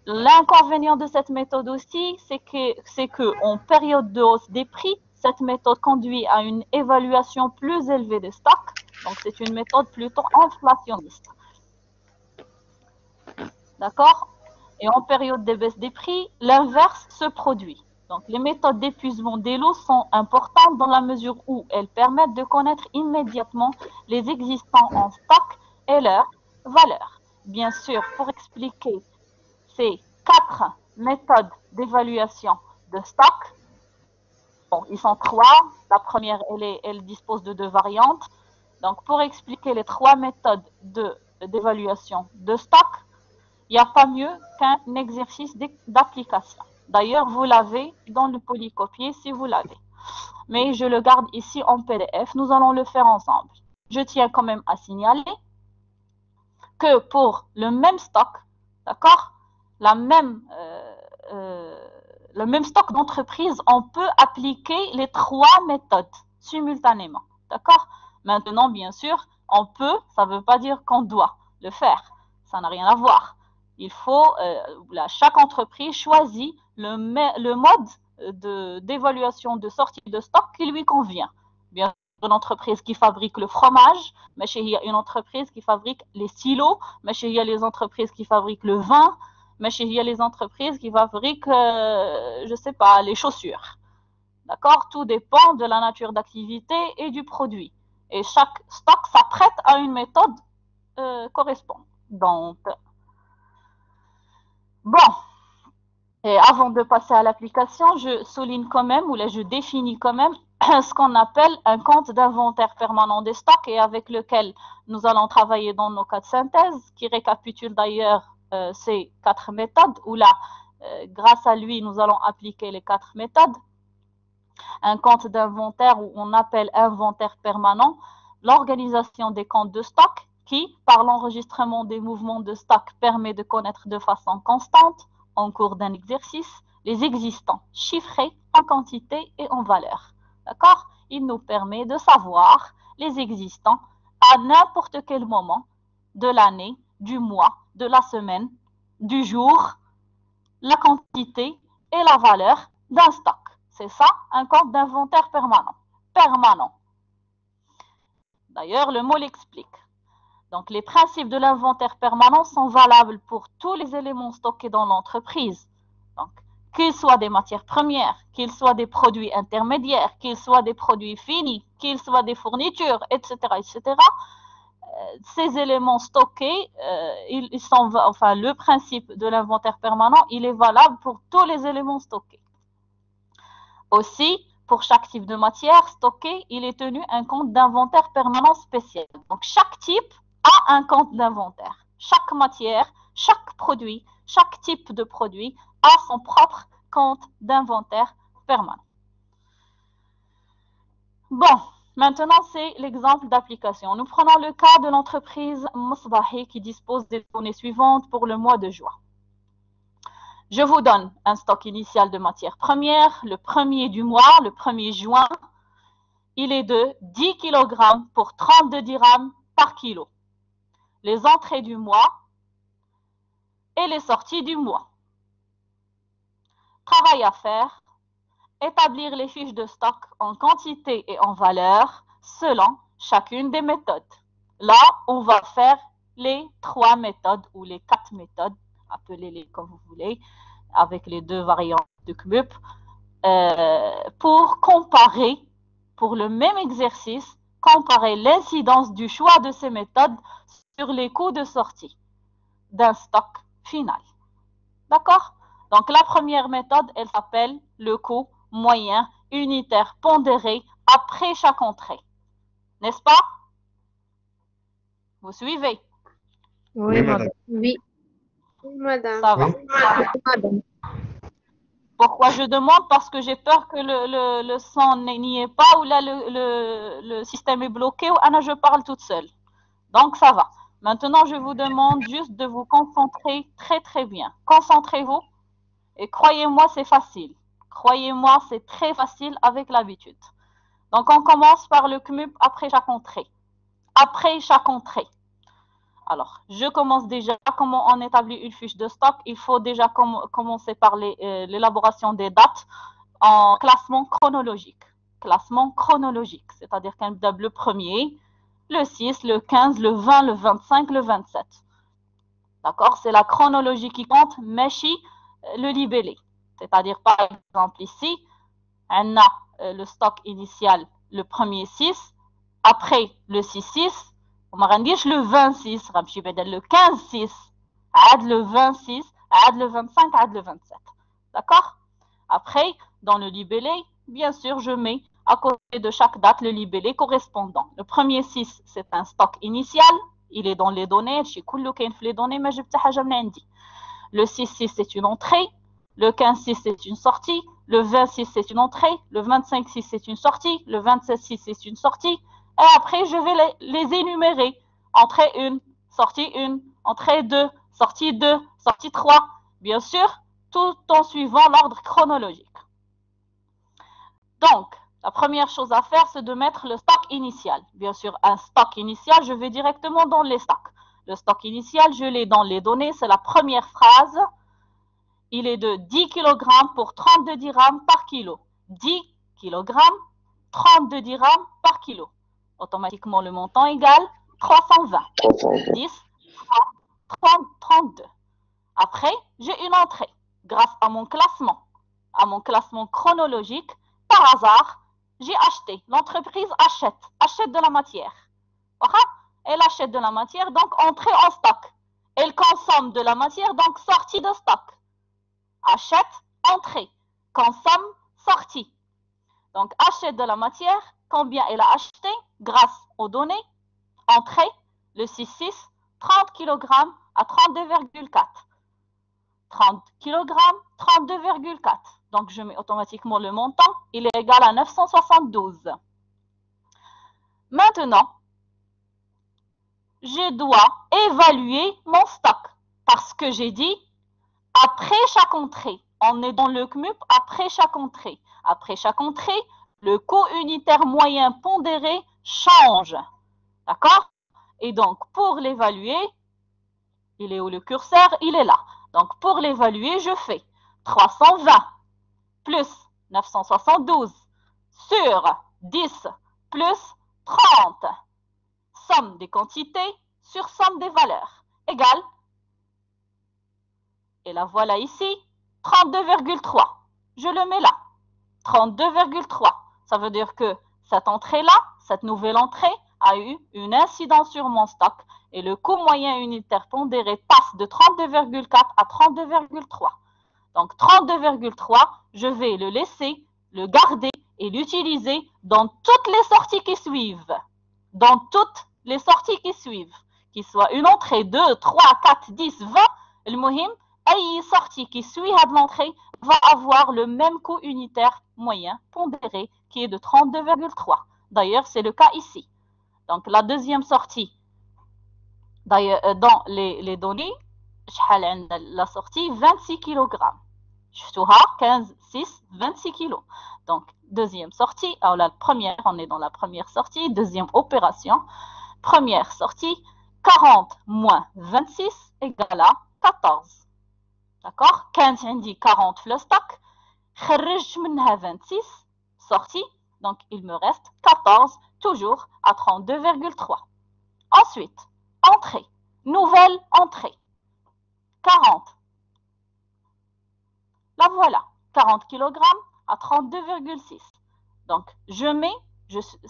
L'inconvénient de cette méthode aussi, c'est que en période de hausse des prix, cette méthode conduit à une évaluation plus élevée des stocks. Donc, c'est une méthode plutôt inflationniste. D'accord? Et en période de baisse des prix, l'inverse se produit. Donc, les méthodes d'épuisement des lots sont importantes dans la mesure où elles permettent de connaître immédiatement les existants en stock et leur valeur. Bien sûr, pour expliquer ces 4 méthodes d'évaluation de stock, bon, ils sont 3. La première, elle dispose de 2 variantes. Donc, pour expliquer les 3 méthodes d'évaluation de stock, il n'y a pas mieux qu'un exercice d'application. D'ailleurs, vous l'avez dans le polycopier si vous l'avez. Mais je le garde ici en PDF. Nous allons le faire ensemble. Je tiens quand même à signaler que pour le même stock, d'accord, le même stock d'entreprise, on peut appliquer les 3 méthodes simultanément. D'accord? Maintenant, bien sûr, on peut, ça ne veut pas dire qu'on doit le faire. Ça n'a rien à voir. Il faut, chaque entreprise choisit le mode d'évaluation de sortie de stock qui lui convient. Bien sûr, une entreprise qui fabrique le fromage, mais il y a une entreprise qui fabrique les stylos, mais il y a les entreprises qui fabriquent le vin, mais il y a les entreprises qui fabriquent, je ne sais pas, les chaussures. D'accord? Tout dépend de la nature d'activité et du produit. Et chaque stock s'apprête à une méthode correspondante. Bon, et avant de passer à l'application, je souligne quand même, ou là je définis quand même ce qu'on appelle un compte d'inventaire permanent des stocks et avec lequel nous allons travailler dans nos cas de synthèse, qui récapitule d'ailleurs ces 4 méthodes, où là, grâce à lui, nous allons appliquer les 4 méthodes. Un compte d'inventaire où on appelle inventaire permanent l'organisation des comptes de stock qui, par l'enregistrement des mouvements de stock, permet de connaître de façon constante, en cours d'un exercice, les existants chiffrés en quantité et en valeur. D'accord? Il nous permet de savoir les existants à n'importe quel moment de l'année, du mois, de la semaine, du jour, la quantité et la valeur d'un stock. C'est ça, un compte d'inventaire permanent. Permanent. D'ailleurs, le mot l'explique. Donc, les principes de l'inventaire permanent sont valables pour tous les éléments stockés dans l'entreprise. Donc, qu'ils soient des matières premières, qu'ils soient des produits intermédiaires, qu'ils soient des produits finis, qu'ils soient des fournitures, etc., etc. Ces éléments stockés, le principe de l'inventaire permanent, il est valable pour tous les éléments stockés. Aussi, pour chaque type de matière stockée, il est tenu un compte d'inventaire permanent spécial. Donc, chaque type a un compte d'inventaire. Chaque matière, chaque produit, chaque type de produit a son propre compte d'inventaire permanent. Bon, maintenant, c'est l'exemple d'application. Nous prenons le cas de l'entreprise Mosbahi qui dispose des données suivantes pour le mois de juin. Je vous donne un stock initial de matières premières. Le 1er du mois, le 1er juin, il est de 10 kg pour 32 dirhams par kilo. Les entrées du mois et les sorties du mois. Travail à faire, établir les fiches de stock en quantité et en valeur selon chacune des méthodes. Là, on va faire les 3 méthodes ou les 4 méthodes, appelez-les comme vous voulez, avec les 2 variantes de CMUP, pour comparer, pour le même exercice, comparer l'incidence du choix de ces méthodes sur les coûts de sortie d'un stock final. D'accord? Donc, la première méthode, elle s'appelle le coût moyen unitaire pondéré après chaque entrée. N'est-ce pas? Vous suivez? Oui, madame. Oui. Oui, madame. Ça va. Oui. Madame. Pourquoi je demande? Parce que j'ai peur que le son n'y est pas ou là le système est bloqué ou Anna, je parle toute seule. Donc, ça va. Maintenant, je vous demande juste de vous concentrer très, très bien. Concentrez-vous et croyez-moi, c'est facile. Croyez-moi, c'est très facile avec l'habitude. Donc, on commence par le CMUP après chaque entrée. Après chaque entrée. Alors, je commence déjà. Comment on établit une fiche de stock? Il faut déjà commencer par l'élaboration des dates en classement chronologique. Classement chronologique, c'est-à-dire qu'un le 1er, le 6, le 15, le 20, le 25, le 27. D'accord? C'est la chronologie qui compte, Meshi, le libellé. C'est-à-dire, par exemple, ici, on a le stock initial, le 1er 6, après le 6-6, on va dire le 26, le 15-6, le 26, le 25, le 27. D'accord? Après, dans le libellé, bien sûr, je mets à côté de chaque date le libellé correspondant. Le 1er 6, c'est un stock initial, il est dans les données, je suis les données, mais je ne Le 6-6, c'est une entrée, le 15-6, c'est une sortie, le 26, c'est une entrée, le 25-6, c'est une sortie, le 27-6, c'est une sortie. Et après, je vais les énumérer. Entrée 1, sortie 1, entrée 2, sortie 2, sortie 3. Bien sûr, tout en suivant l'ordre chronologique. Donc, la première chose à faire, c'est de mettre le stock initial. Bien sûr, un stock initial, je vais directement dans les stocks. Le stock initial, je l'ai dans les données, c'est la première phrase. Il est de 10 kg pour 32 dirhams par kilo. 10 kg, 32 dirhams par kilo. Automatiquement, le montant égale 320. 10, 30, 32. Après, j'ai une entrée. Grâce à mon classement chronologique, par hasard, j'ai acheté. L'entreprise achète de la matière. Elle achète de la matière, donc entrée en stock. Elle consomme de la matière, donc sortie de stock. Achète, entrée. Consomme, sortie. Donc, achète de la matière. Combien elle a acheté grâce aux données? Entrée, le 6,6, 30 kg à 32,4. 30 kg, 32,4. Donc, je mets automatiquement le montant. Il est égal à 972. Maintenant, je dois évaluer mon stock parce que j'ai dit après chaque entrée. On est dans le CMUP après chaque entrée. Après chaque entrée, le coût unitaire moyen pondéré change. D'accord? Et donc, pour l'évaluer, il est où le curseur? Il est là. Donc, pour l'évaluer, je fais 320 plus 972 sur 10 plus 30. Somme des quantités sur somme des valeurs égale, et la voilà ici, 32,3. Je le mets là. 32,3. Ça veut dire que cette entrée-là, cette nouvelle entrée, a eu une incidence sur mon stock et le coût moyen unitaire pondéré passe de 32,4 à 32,3. Donc 32,3, je vais le laisser, le garder et l'utiliser dans toutes les sorties qui suivent. Dans toutes les sorties qui suivent. Qu'il soit une entrée, 2, 3, 4, 10, 20, le mohim, une sortie qui suit à l'entrée va avoir le même coût unitaire moyen pondéré qui est de 32,3. D'ailleurs, c'est le cas ici. Donc, la deuxième sortie, d'ailleurs, dans les données, la sortie 26 kg. Je suis 15, 6, 26 kg. Donc, deuxième sortie, alors la première, on est dans la première sortie, deuxième opération. Première sortie, 40 moins 26 égale à 14. D'accord? 15 عندي 40 le stock. خرجت منها 26 sortie. Donc, il me reste 14, toujours à 32,3. Ensuite, entrée. Nouvelle entrée. 40. La voilà. 40 kg à 32,6. Donc, je mets,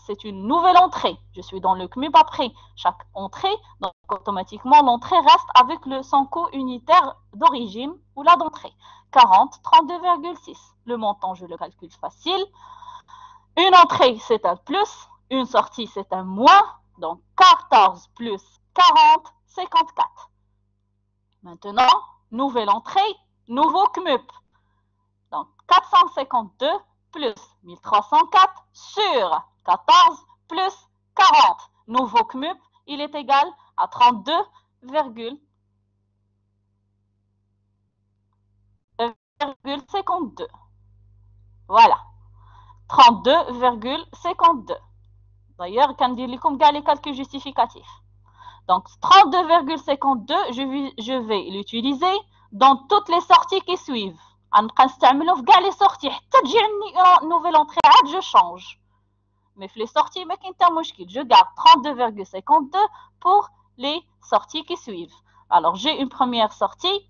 c'est une nouvelle entrée. Je suis dans le CMUP après chaque entrée. Donc, automatiquement, l'entrée reste avec son coût unitaire d'origine ou là d'entrée. 40, 32,6. Le montant, je le calcule facile. Une entrée, c'est un plus. Une sortie, c'est un moins. Donc, 14 plus 40, 54. Maintenant, nouvelle entrée, nouveau CMUP. Donc, 452 plus 1304 sur 14 plus 40. Nouveau CMUP, il est égal à 32,52. Voilà. 32,52. D'ailleurs, quand je dis les calculs justificatifs. Donc, 32,52, je vais l'utiliser dans toutes les sorties qui suivent. غنبقى نستعملو في كاع لي سورتي حتى تجي عندي نوفيل اونتري عاد جو شونج مي في لي سورتي ما كاين حتى مشكل جو garde 32,52 pour les sorties qui suivent. Alors j'ai une première sortie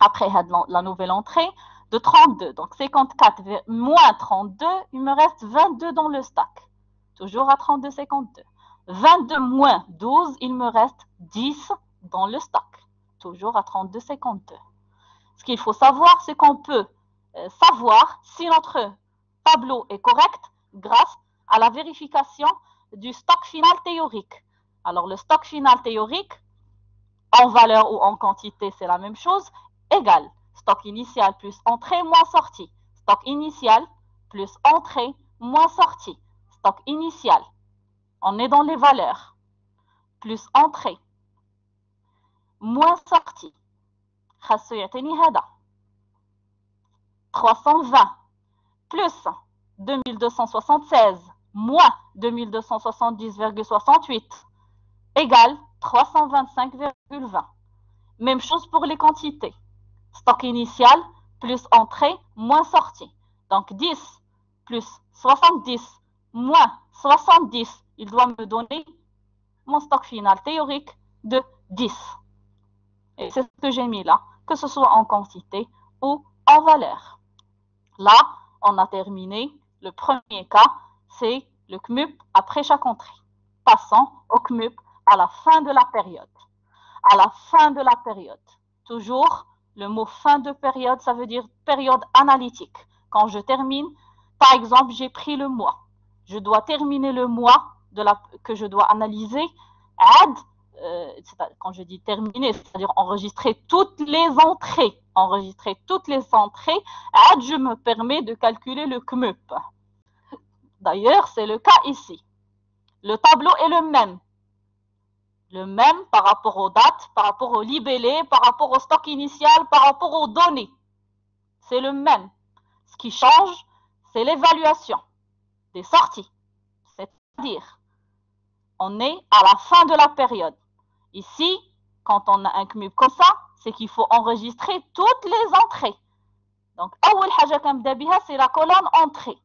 après la nouvelle entrée de 32, donc 54 moins 32, il me reste 22 dans le stock, toujours à 32,52. 22 moins 12, il me reste 10 dans le stock, toujours à 32,52. Ce qu'il faut savoir, c'est qu'on peut savoir si notre tableau est correct grâce à la vérification du stock final théorique. Alors, le stock final théorique, en valeur ou en quantité, c'est la même chose, égale stock initial plus entrée moins sortie. Stock initial plus entrée moins sortie. Stock initial, on est dans les valeurs, plus entrée moins sortie. 320 plus 2276 moins 2270,68 égale 325,20. Même chose pour les quantités. Stock initial plus entrée moins sortie. Donc 10 plus 70 moins 70, il doit me donner mon stock final théorique de 10. Et c'est ce que j'ai mis là, que ce soit en quantité ou en valeur. Là, on a terminé le premier cas, c'est le CMUP après chaque entrée. Passons au CMUP à la fin de la période. À la fin de la période. Toujours, le mot fin de période, ça veut dire période analytique. Quand je termine par exemple, j'ai pris le mois. Je dois terminer le mois que je dois analyser. Quand je dis terminer, c'est-à-dire enregistrer toutes les entrées. Je me permets de calculer le CMUP. D'ailleurs, c'est le cas ici. Le tableau est le même. Le même par rapport aux dates, par rapport au libellé, par rapport au stock initial, par rapport aux données. C'est le même. Ce qui change, c'est l'évaluation des sorties. C'est-à-dire, on est à la fin de la période. Ici, quand on a un CMUP comme ça, c'est qu'il faut enregistrer toutes les entrées. Donc, c'est la colonne entrée.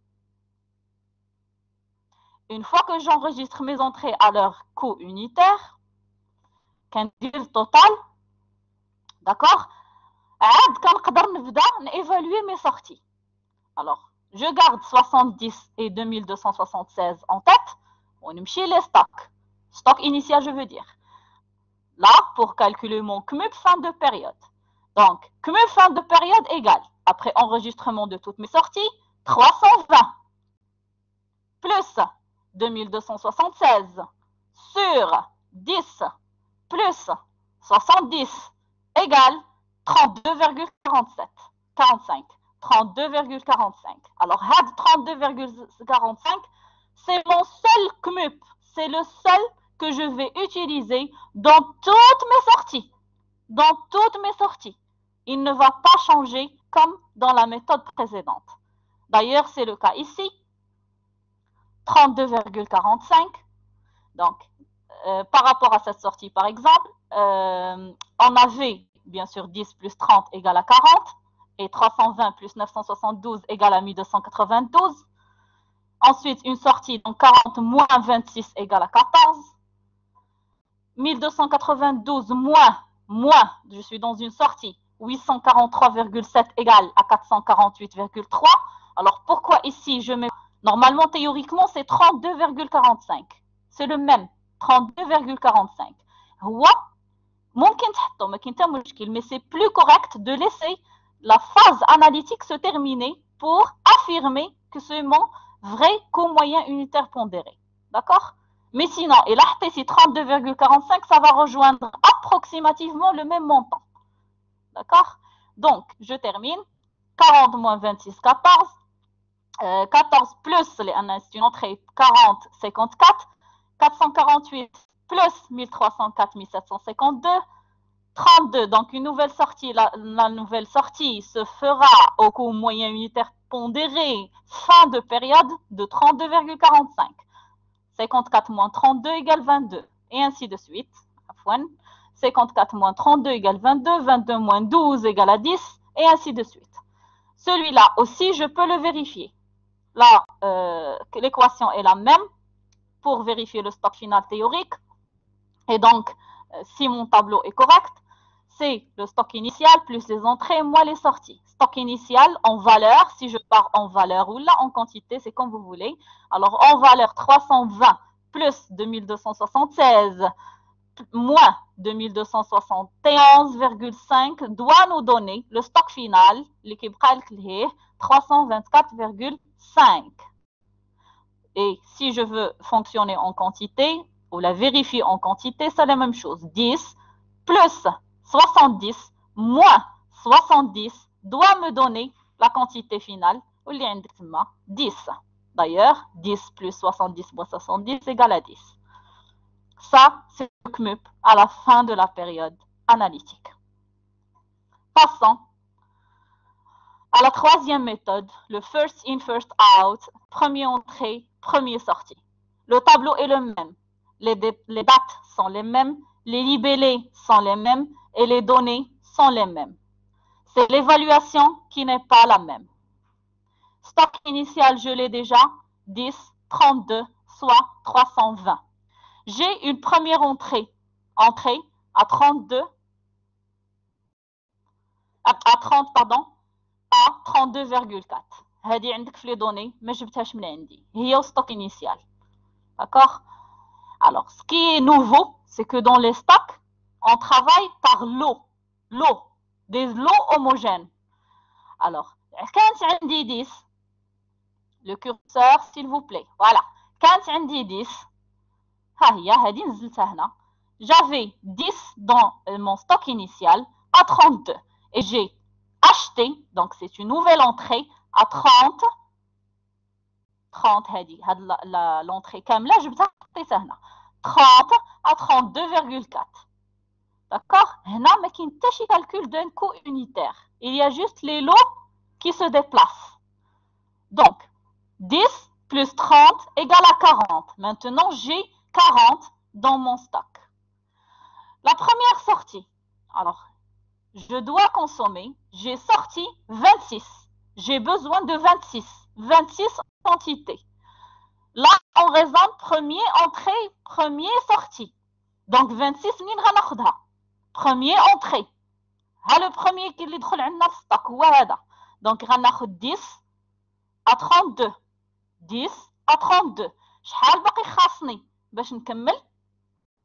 Une fois que j'enregistre mes entrées à leur coût unitaire, qu'un deal total, d'accord, évaluer mes sorties. Alors, je garde 70 et 2276 en tête. On me chie les stocks. Stock initial, je veux dire. Là, pour calculer mon CMUP fin de période. Donc, CMUP fin de période égale, après enregistrement de toutes mes sorties, 320 plus 2276 sur 10 plus 70 égale 32,45. 32,45. Alors, had 32,45, c'est mon seul CMUP. C'est le seul que je vais utiliser dans toutes mes sorties. Dans toutes mes sorties. Il ne va pas changer comme dans la méthode précédente. D'ailleurs, c'est le cas ici. 32,45. Donc, par rapport à cette sortie, par exemple, on avait, bien sûr, 10 plus 30 égale à 40. Et 320 plus 972 égale à 1292. Ensuite, une sortie, donc 40 moins 26 égale à 14. 1292 moins, je suis dans une sortie, 843,7 égale à 448,3. Alors, pourquoi ici, je mets... Normalement, théoriquement, c'est 32,45. C'est le même, 32,45. Mais c'est plus correct de laisser la phase analytique se terminer pour affirmer que c'est mon vrai coût moyen unitaire pondéré. D'accord? Mais sinon, et là, si 32,45, ça va rejoindre approximativement le même montant. D'accord? Donc, je termine. 40 moins 26, 14. 14 plus, c'est une entrée, 40, 54. 448 plus 1304, 1752. 32, donc une nouvelle sortie. La nouvelle sortie se fera au coût moyen unitaire pondéré fin de période de 32,45. 54 moins 32 égale 22. Et ainsi de suite. 54 moins 32 égale 22. 22 moins 12 égale à 10. Et ainsi de suite. Celui-là aussi, je peux le vérifier. Là, l'équation est la même pour vérifier le stock final théorique. Et donc, si mon tableau est correct, c'est le stock initial plus les entrées moins les sorties. Stock initial en valeur, si je pars en valeur ou là en quantité, c'est comme vous voulez. Alors en valeur 320 plus 2276 moins 2271,5 doit nous donner le stock final, l'équipe 324,5. Et si je veux fonctionner en quantité, ou la vérifier en quantité, c'est la même chose. 10 plus 70 moins 70 doit me donner la quantité finale, 10. D'ailleurs, 10 plus 70 moins 70 égale à 10. Ça, c'est le CMUP à la fin de la période analytique. Passons à la troisième méthode, le first in, first out, première entrée, première sortie. Le tableau est le même. Les dates sont les mêmes, les libellés sont les mêmes et les données sont les mêmes. C'est l'évaluation qui n'est pas la même. Stock initial, je l'ai déjà, 10, 32, soit 320. J'ai une première entrée à 32, à 30, pardon, à 32,4. هذه عندك في les données, mais je بتاش من عندي. هي au stock initial. D'accord? Alors, ce qui est nouveau, c'est que dans les stocks, on travaille par lot. Des lots homogènes. Alors, quand j'ai 10, Le curseur, s'il vous plaît. Voilà. Quand عندي 10, j'avais 10 dans mon stock initial à 32. Et j'ai acheté, donc c'est une nouvelle entrée, à 30 l'entrée كاملة جبتها حطيتها هنا 30 à 32,4. D'accord? هنا ما كاين حتى شي calcul d'un coût unitaire. Il y a juste les lots qui se déplacent. Donc 10 plus 30 égale à 40. Maintenant j'ai 40 dans mon stock. La première sortie. Alors je dois consommer, j'ai sorti 26. J'ai besoin de 26. 26 quantités. Là, on raisonne premier entrée, premier sortie. Donc 26 منين غناخدها. Premier entrée. Le premier qui يدخل عندنا في stock هو هذا. Donc غناخد 10 à 32. 10 à 32. شحال باقي خاصني باش نكمل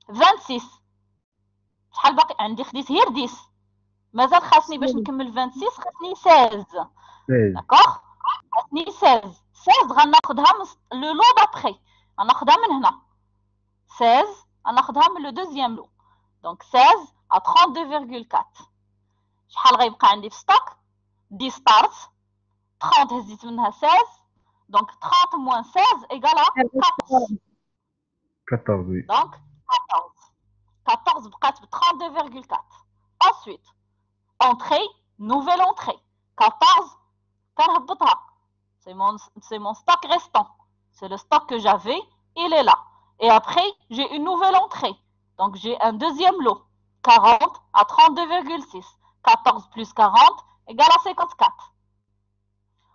26. شحال باقي عندي خديت غير 10. مازال خاصني باش نكمل 26 خاصني 16. داكوغ خاصني 16. 16 غناخدها من لو لو دابخي غناخدها من هنا 16 غناخدها من لو دوزيام لو دونك 16 à 32,4 شحال غيبقى عندي في ستوك 10 ستارت 30 هزيت منها 16 دونك 30 moins 16 égale à 14 14 oui. donc 14 بقات ب 32,4 ensuite entrée nouvelle entrée 14 كنهبطها c'est mon stock restant. C'est le stock que j'avais, il est là. Et après, j'ai une nouvelle entrée. Donc, j'ai un deuxième lot. 40 à 32,6. 14 plus 40 égale à 54.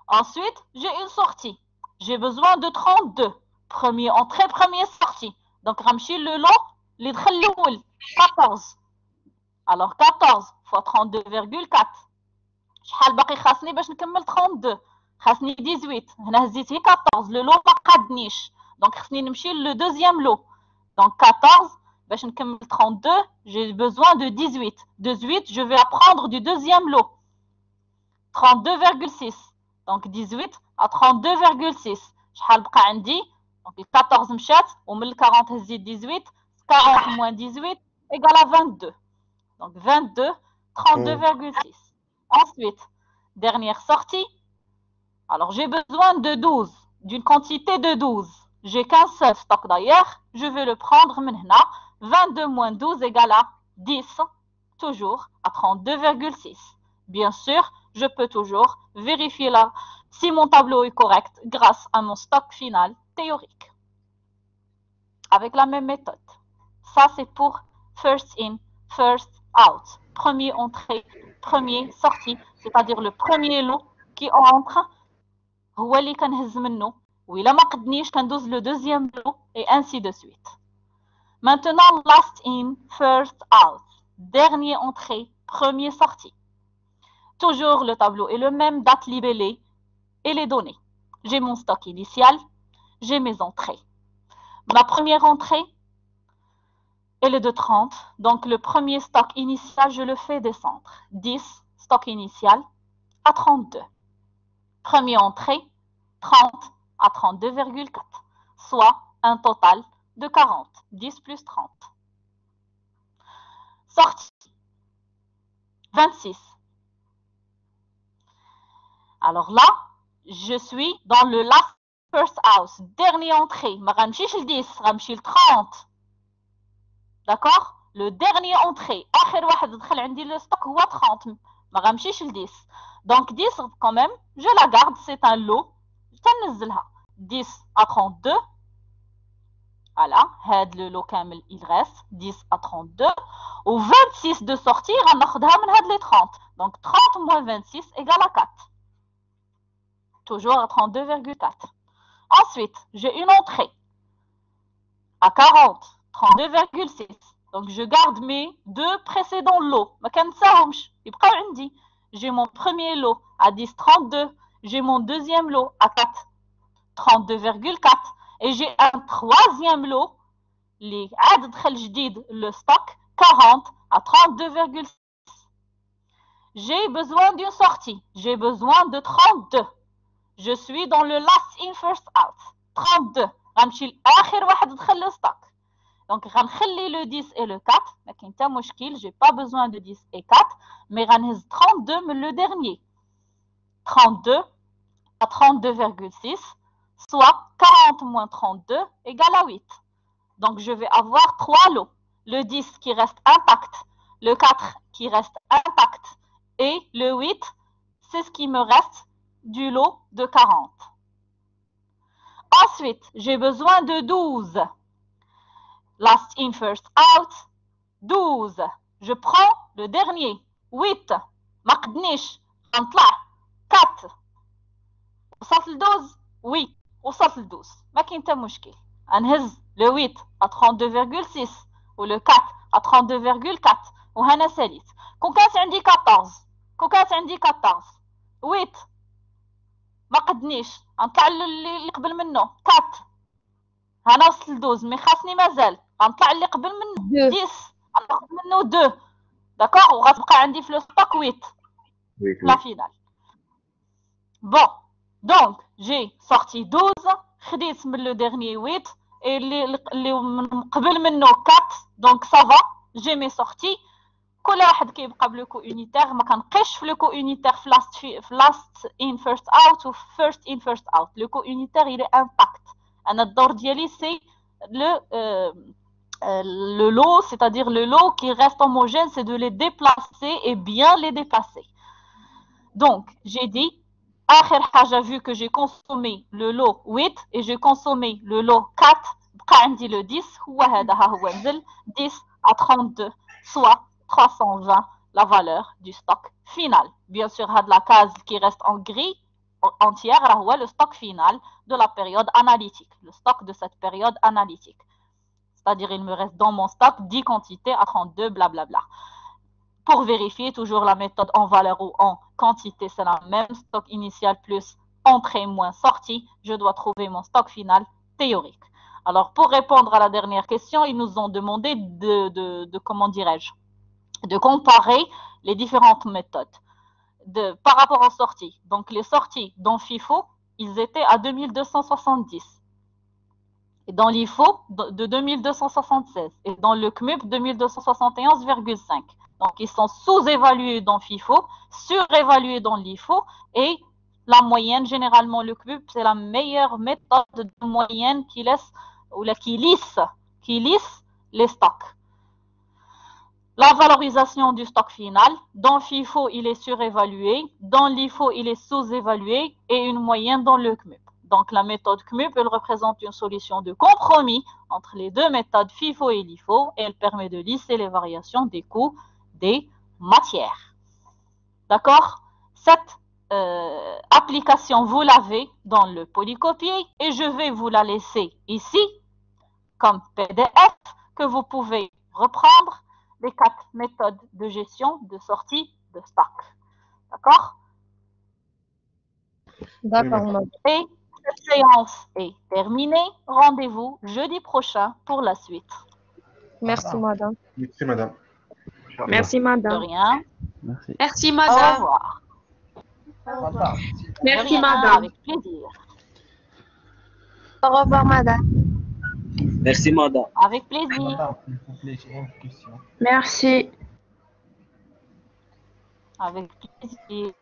Ensuite, j'ai une sortie. J'ai besoin de 32. Premier entrée, première sortie. Donc, ramchi le lot, les 14. Alors, 14 fois 32,4. شحال باقي خاصني باش نكمل 32 خاصني 18 هنا هزيت هي 14 لو لو ما قادنيش دونك خصني نمشي لو دوزيام لو دونك 14 باش نكمل 32 j'ai besoin de 18 18 je vais apprendre du deuxième lot 32,6 donc 18 à 32,6 شحال بقى عندي دونك 14 مشات ومن 40 هزيت 18 40 moins 18 égale à 22 donc 22 32,6 ensuite dernière sortie. Alors, j'ai besoin de 12, d'une quantité de 12. J'ai qu'un seul stock d'ailleurs. Je vais le prendre maintenant. 22 moins 12 égale à 10, toujours à 32,6. Bien sûr, je peux toujours vérifier là si mon tableau est correct grâce à mon stock final théorique. Avec la même méthode. Ça, c'est pour first in, first out. Premier entrée, premier sortie, c'est-à-dire le premier lot qui entre. هو اللي كنهز منه وإلا ما قدنيش كندوز لو دوزيام لو et ainsi de suite. Maintenant last in first out. Dernier entrée, premier sorti. Toujours le tableau est le même, date libellée et les données. J'ai mon stock initial, j'ai mes entrées. Ma première entrée elle est de 30, donc le premier stock initial je le fais descendre. 10 stock initial à 32. Première entrée, 30 à 32,4, soit un total de 40. 10 plus 30. Sortie, 26. Alors là, je suis dans le last first house, dernière entrée. ما غنمشيش ل 10, غنمشي ل 30. D'accord? Le dernier entrée, آخر واحد دخل عندي le stock هو 30. ما غنمشيش ل 10. Donc 10 quand même, je la garde, c'est un lot. تنزلها 10 à 32. Voilà, هاد le lot كامل il reste 10 à 32. Au 26 de sortie, غناخدها من هاد les 30. Donc 30 moins 26 égale à 4. Toujours à 32,4. Ensuite, j'ai une entrée à 40, 32,6. Donc je garde mes deux précédents lots. ما كنساهمش يبقاو عندي. J'ai mon premier lot à 10, 32. J'ai mon deuxième lot à 4, 32,4. Et j'ai un troisième lot, les عاد دخل جديد, le stock, 40 à 32,6. J'ai besoin d'une sortie. J'ai besoin de 32. je suis dans le last in first out. 32. غنمشي لاخر واحد دخل لو ستوك. دونك غنخلي le 10 et le 4. ما كاين حتى مشكل, j'ai pas besoin de 10 et 4, mais غنهز 32 من le dernier. 32 à 32,6, soit 40 moins 32 égale à 8. Donc je vais avoir 3 lots. Le 10 qui reste intact, le 4 qui reste intact et le 8, c'est ce qui me reste du lot de 40. Ensuite, j'ai besoin de 12. Last in, first out. 12. Je prends le dernier. 8. ما قدنيش. غنطلع 4. وصلت ل 12 Oui. وصلت ل 12. ما كاين حتى مشكل. غنهز le 8 à 32,6 ou le 4 à 32,4 وهنا ساليت. كون كانت عندي 14 8 ما قدنيش غنطلع اللي قبل منه 4 هنا وصلت ل 12 مي خاصني مازال غنطلع اللي قبل منه 10 غناخذ منه 2 داكوغ وغتبقى عندي في لو ستوك 8 لا فينال. Bon, donc j'ai sorti 12, خديت من le dernier 8 et اللي قبل منه 4, donc ça va, j'ai mes sorties. كل واحد كيبقى بلو كو unitaire, ما كنبقيش في لو كو unitaire في last in first out ou first in first out. Le co unitaire il est intact. انا الدور ديالي c'est le lot, c'est-à-dire le lot qui reste homogène, c'est de les déplacer et bien les déplacer. Donc j'ai dit آخر حاجة, vu que j'ai consommé le lot 8 et j'ai consommé le lot 4, بقى عندي le 10, هو هذا ها هو نزل 10 à 32, soit 320, la valeur du stock final. Bien sûr, la case qui reste en gris entière, c'est le stock final de la période analytique, le stock de cette période analytique. C'est-à-dire, il me reste dans mon stock 10 quantités à 32, blablabla. Pour vérifier, toujours la méthode en valeur ou en quantité, c'est la même, stock initial plus entrée moins sortie. Je dois trouver mon stock final théorique. Alors, pour répondre à la dernière question, ils nous ont demandé de comment dirais-je, de comparer les différentes méthodes par rapport aux sorties. Donc, les sorties dans FIFO, ils étaient à 2270. Et dans l'IFO, de 2276. Et dans le CMUP, 2271,5. Donc, ils sont sous-évalués dans FIFO, surévalués dans l'IFO. Et la moyenne, généralement, le CMUP, c'est la meilleure méthode de moyenne qui laisse, ou qui lisse les stocks. La valorisation du stock final, dans FIFO, il est surévalué, dans l'IFO, il est sous-évalué, et une moyenne dans le CMUP. Donc, la méthode CMUP, elle représente une solution de compromis entre les deux méthodes FIFO et LIFO, et elle permet de lisser les variations des coûts des matières. D'accord? Cette application, vous l'avez dans le polycopier, et je vais vous la laisser ici, comme PDF, que vous pouvez reprendre les 4 méthodes de gestion de sortie de stock. D'accord? D'accord. Et cette séance est terminée. Rendez-vous jeudi prochain pour la suite. Merci, madame. Merci, madame. Merci, De madame. rien. Merci. Merci, Au madame. revoir. Merci, De rien, madame. avec plaisir. Au revoir, madame. Merci, madame. Avec plaisir. Madame, s'il vous plaît, j'ai une question. Merci. Avec plaisir.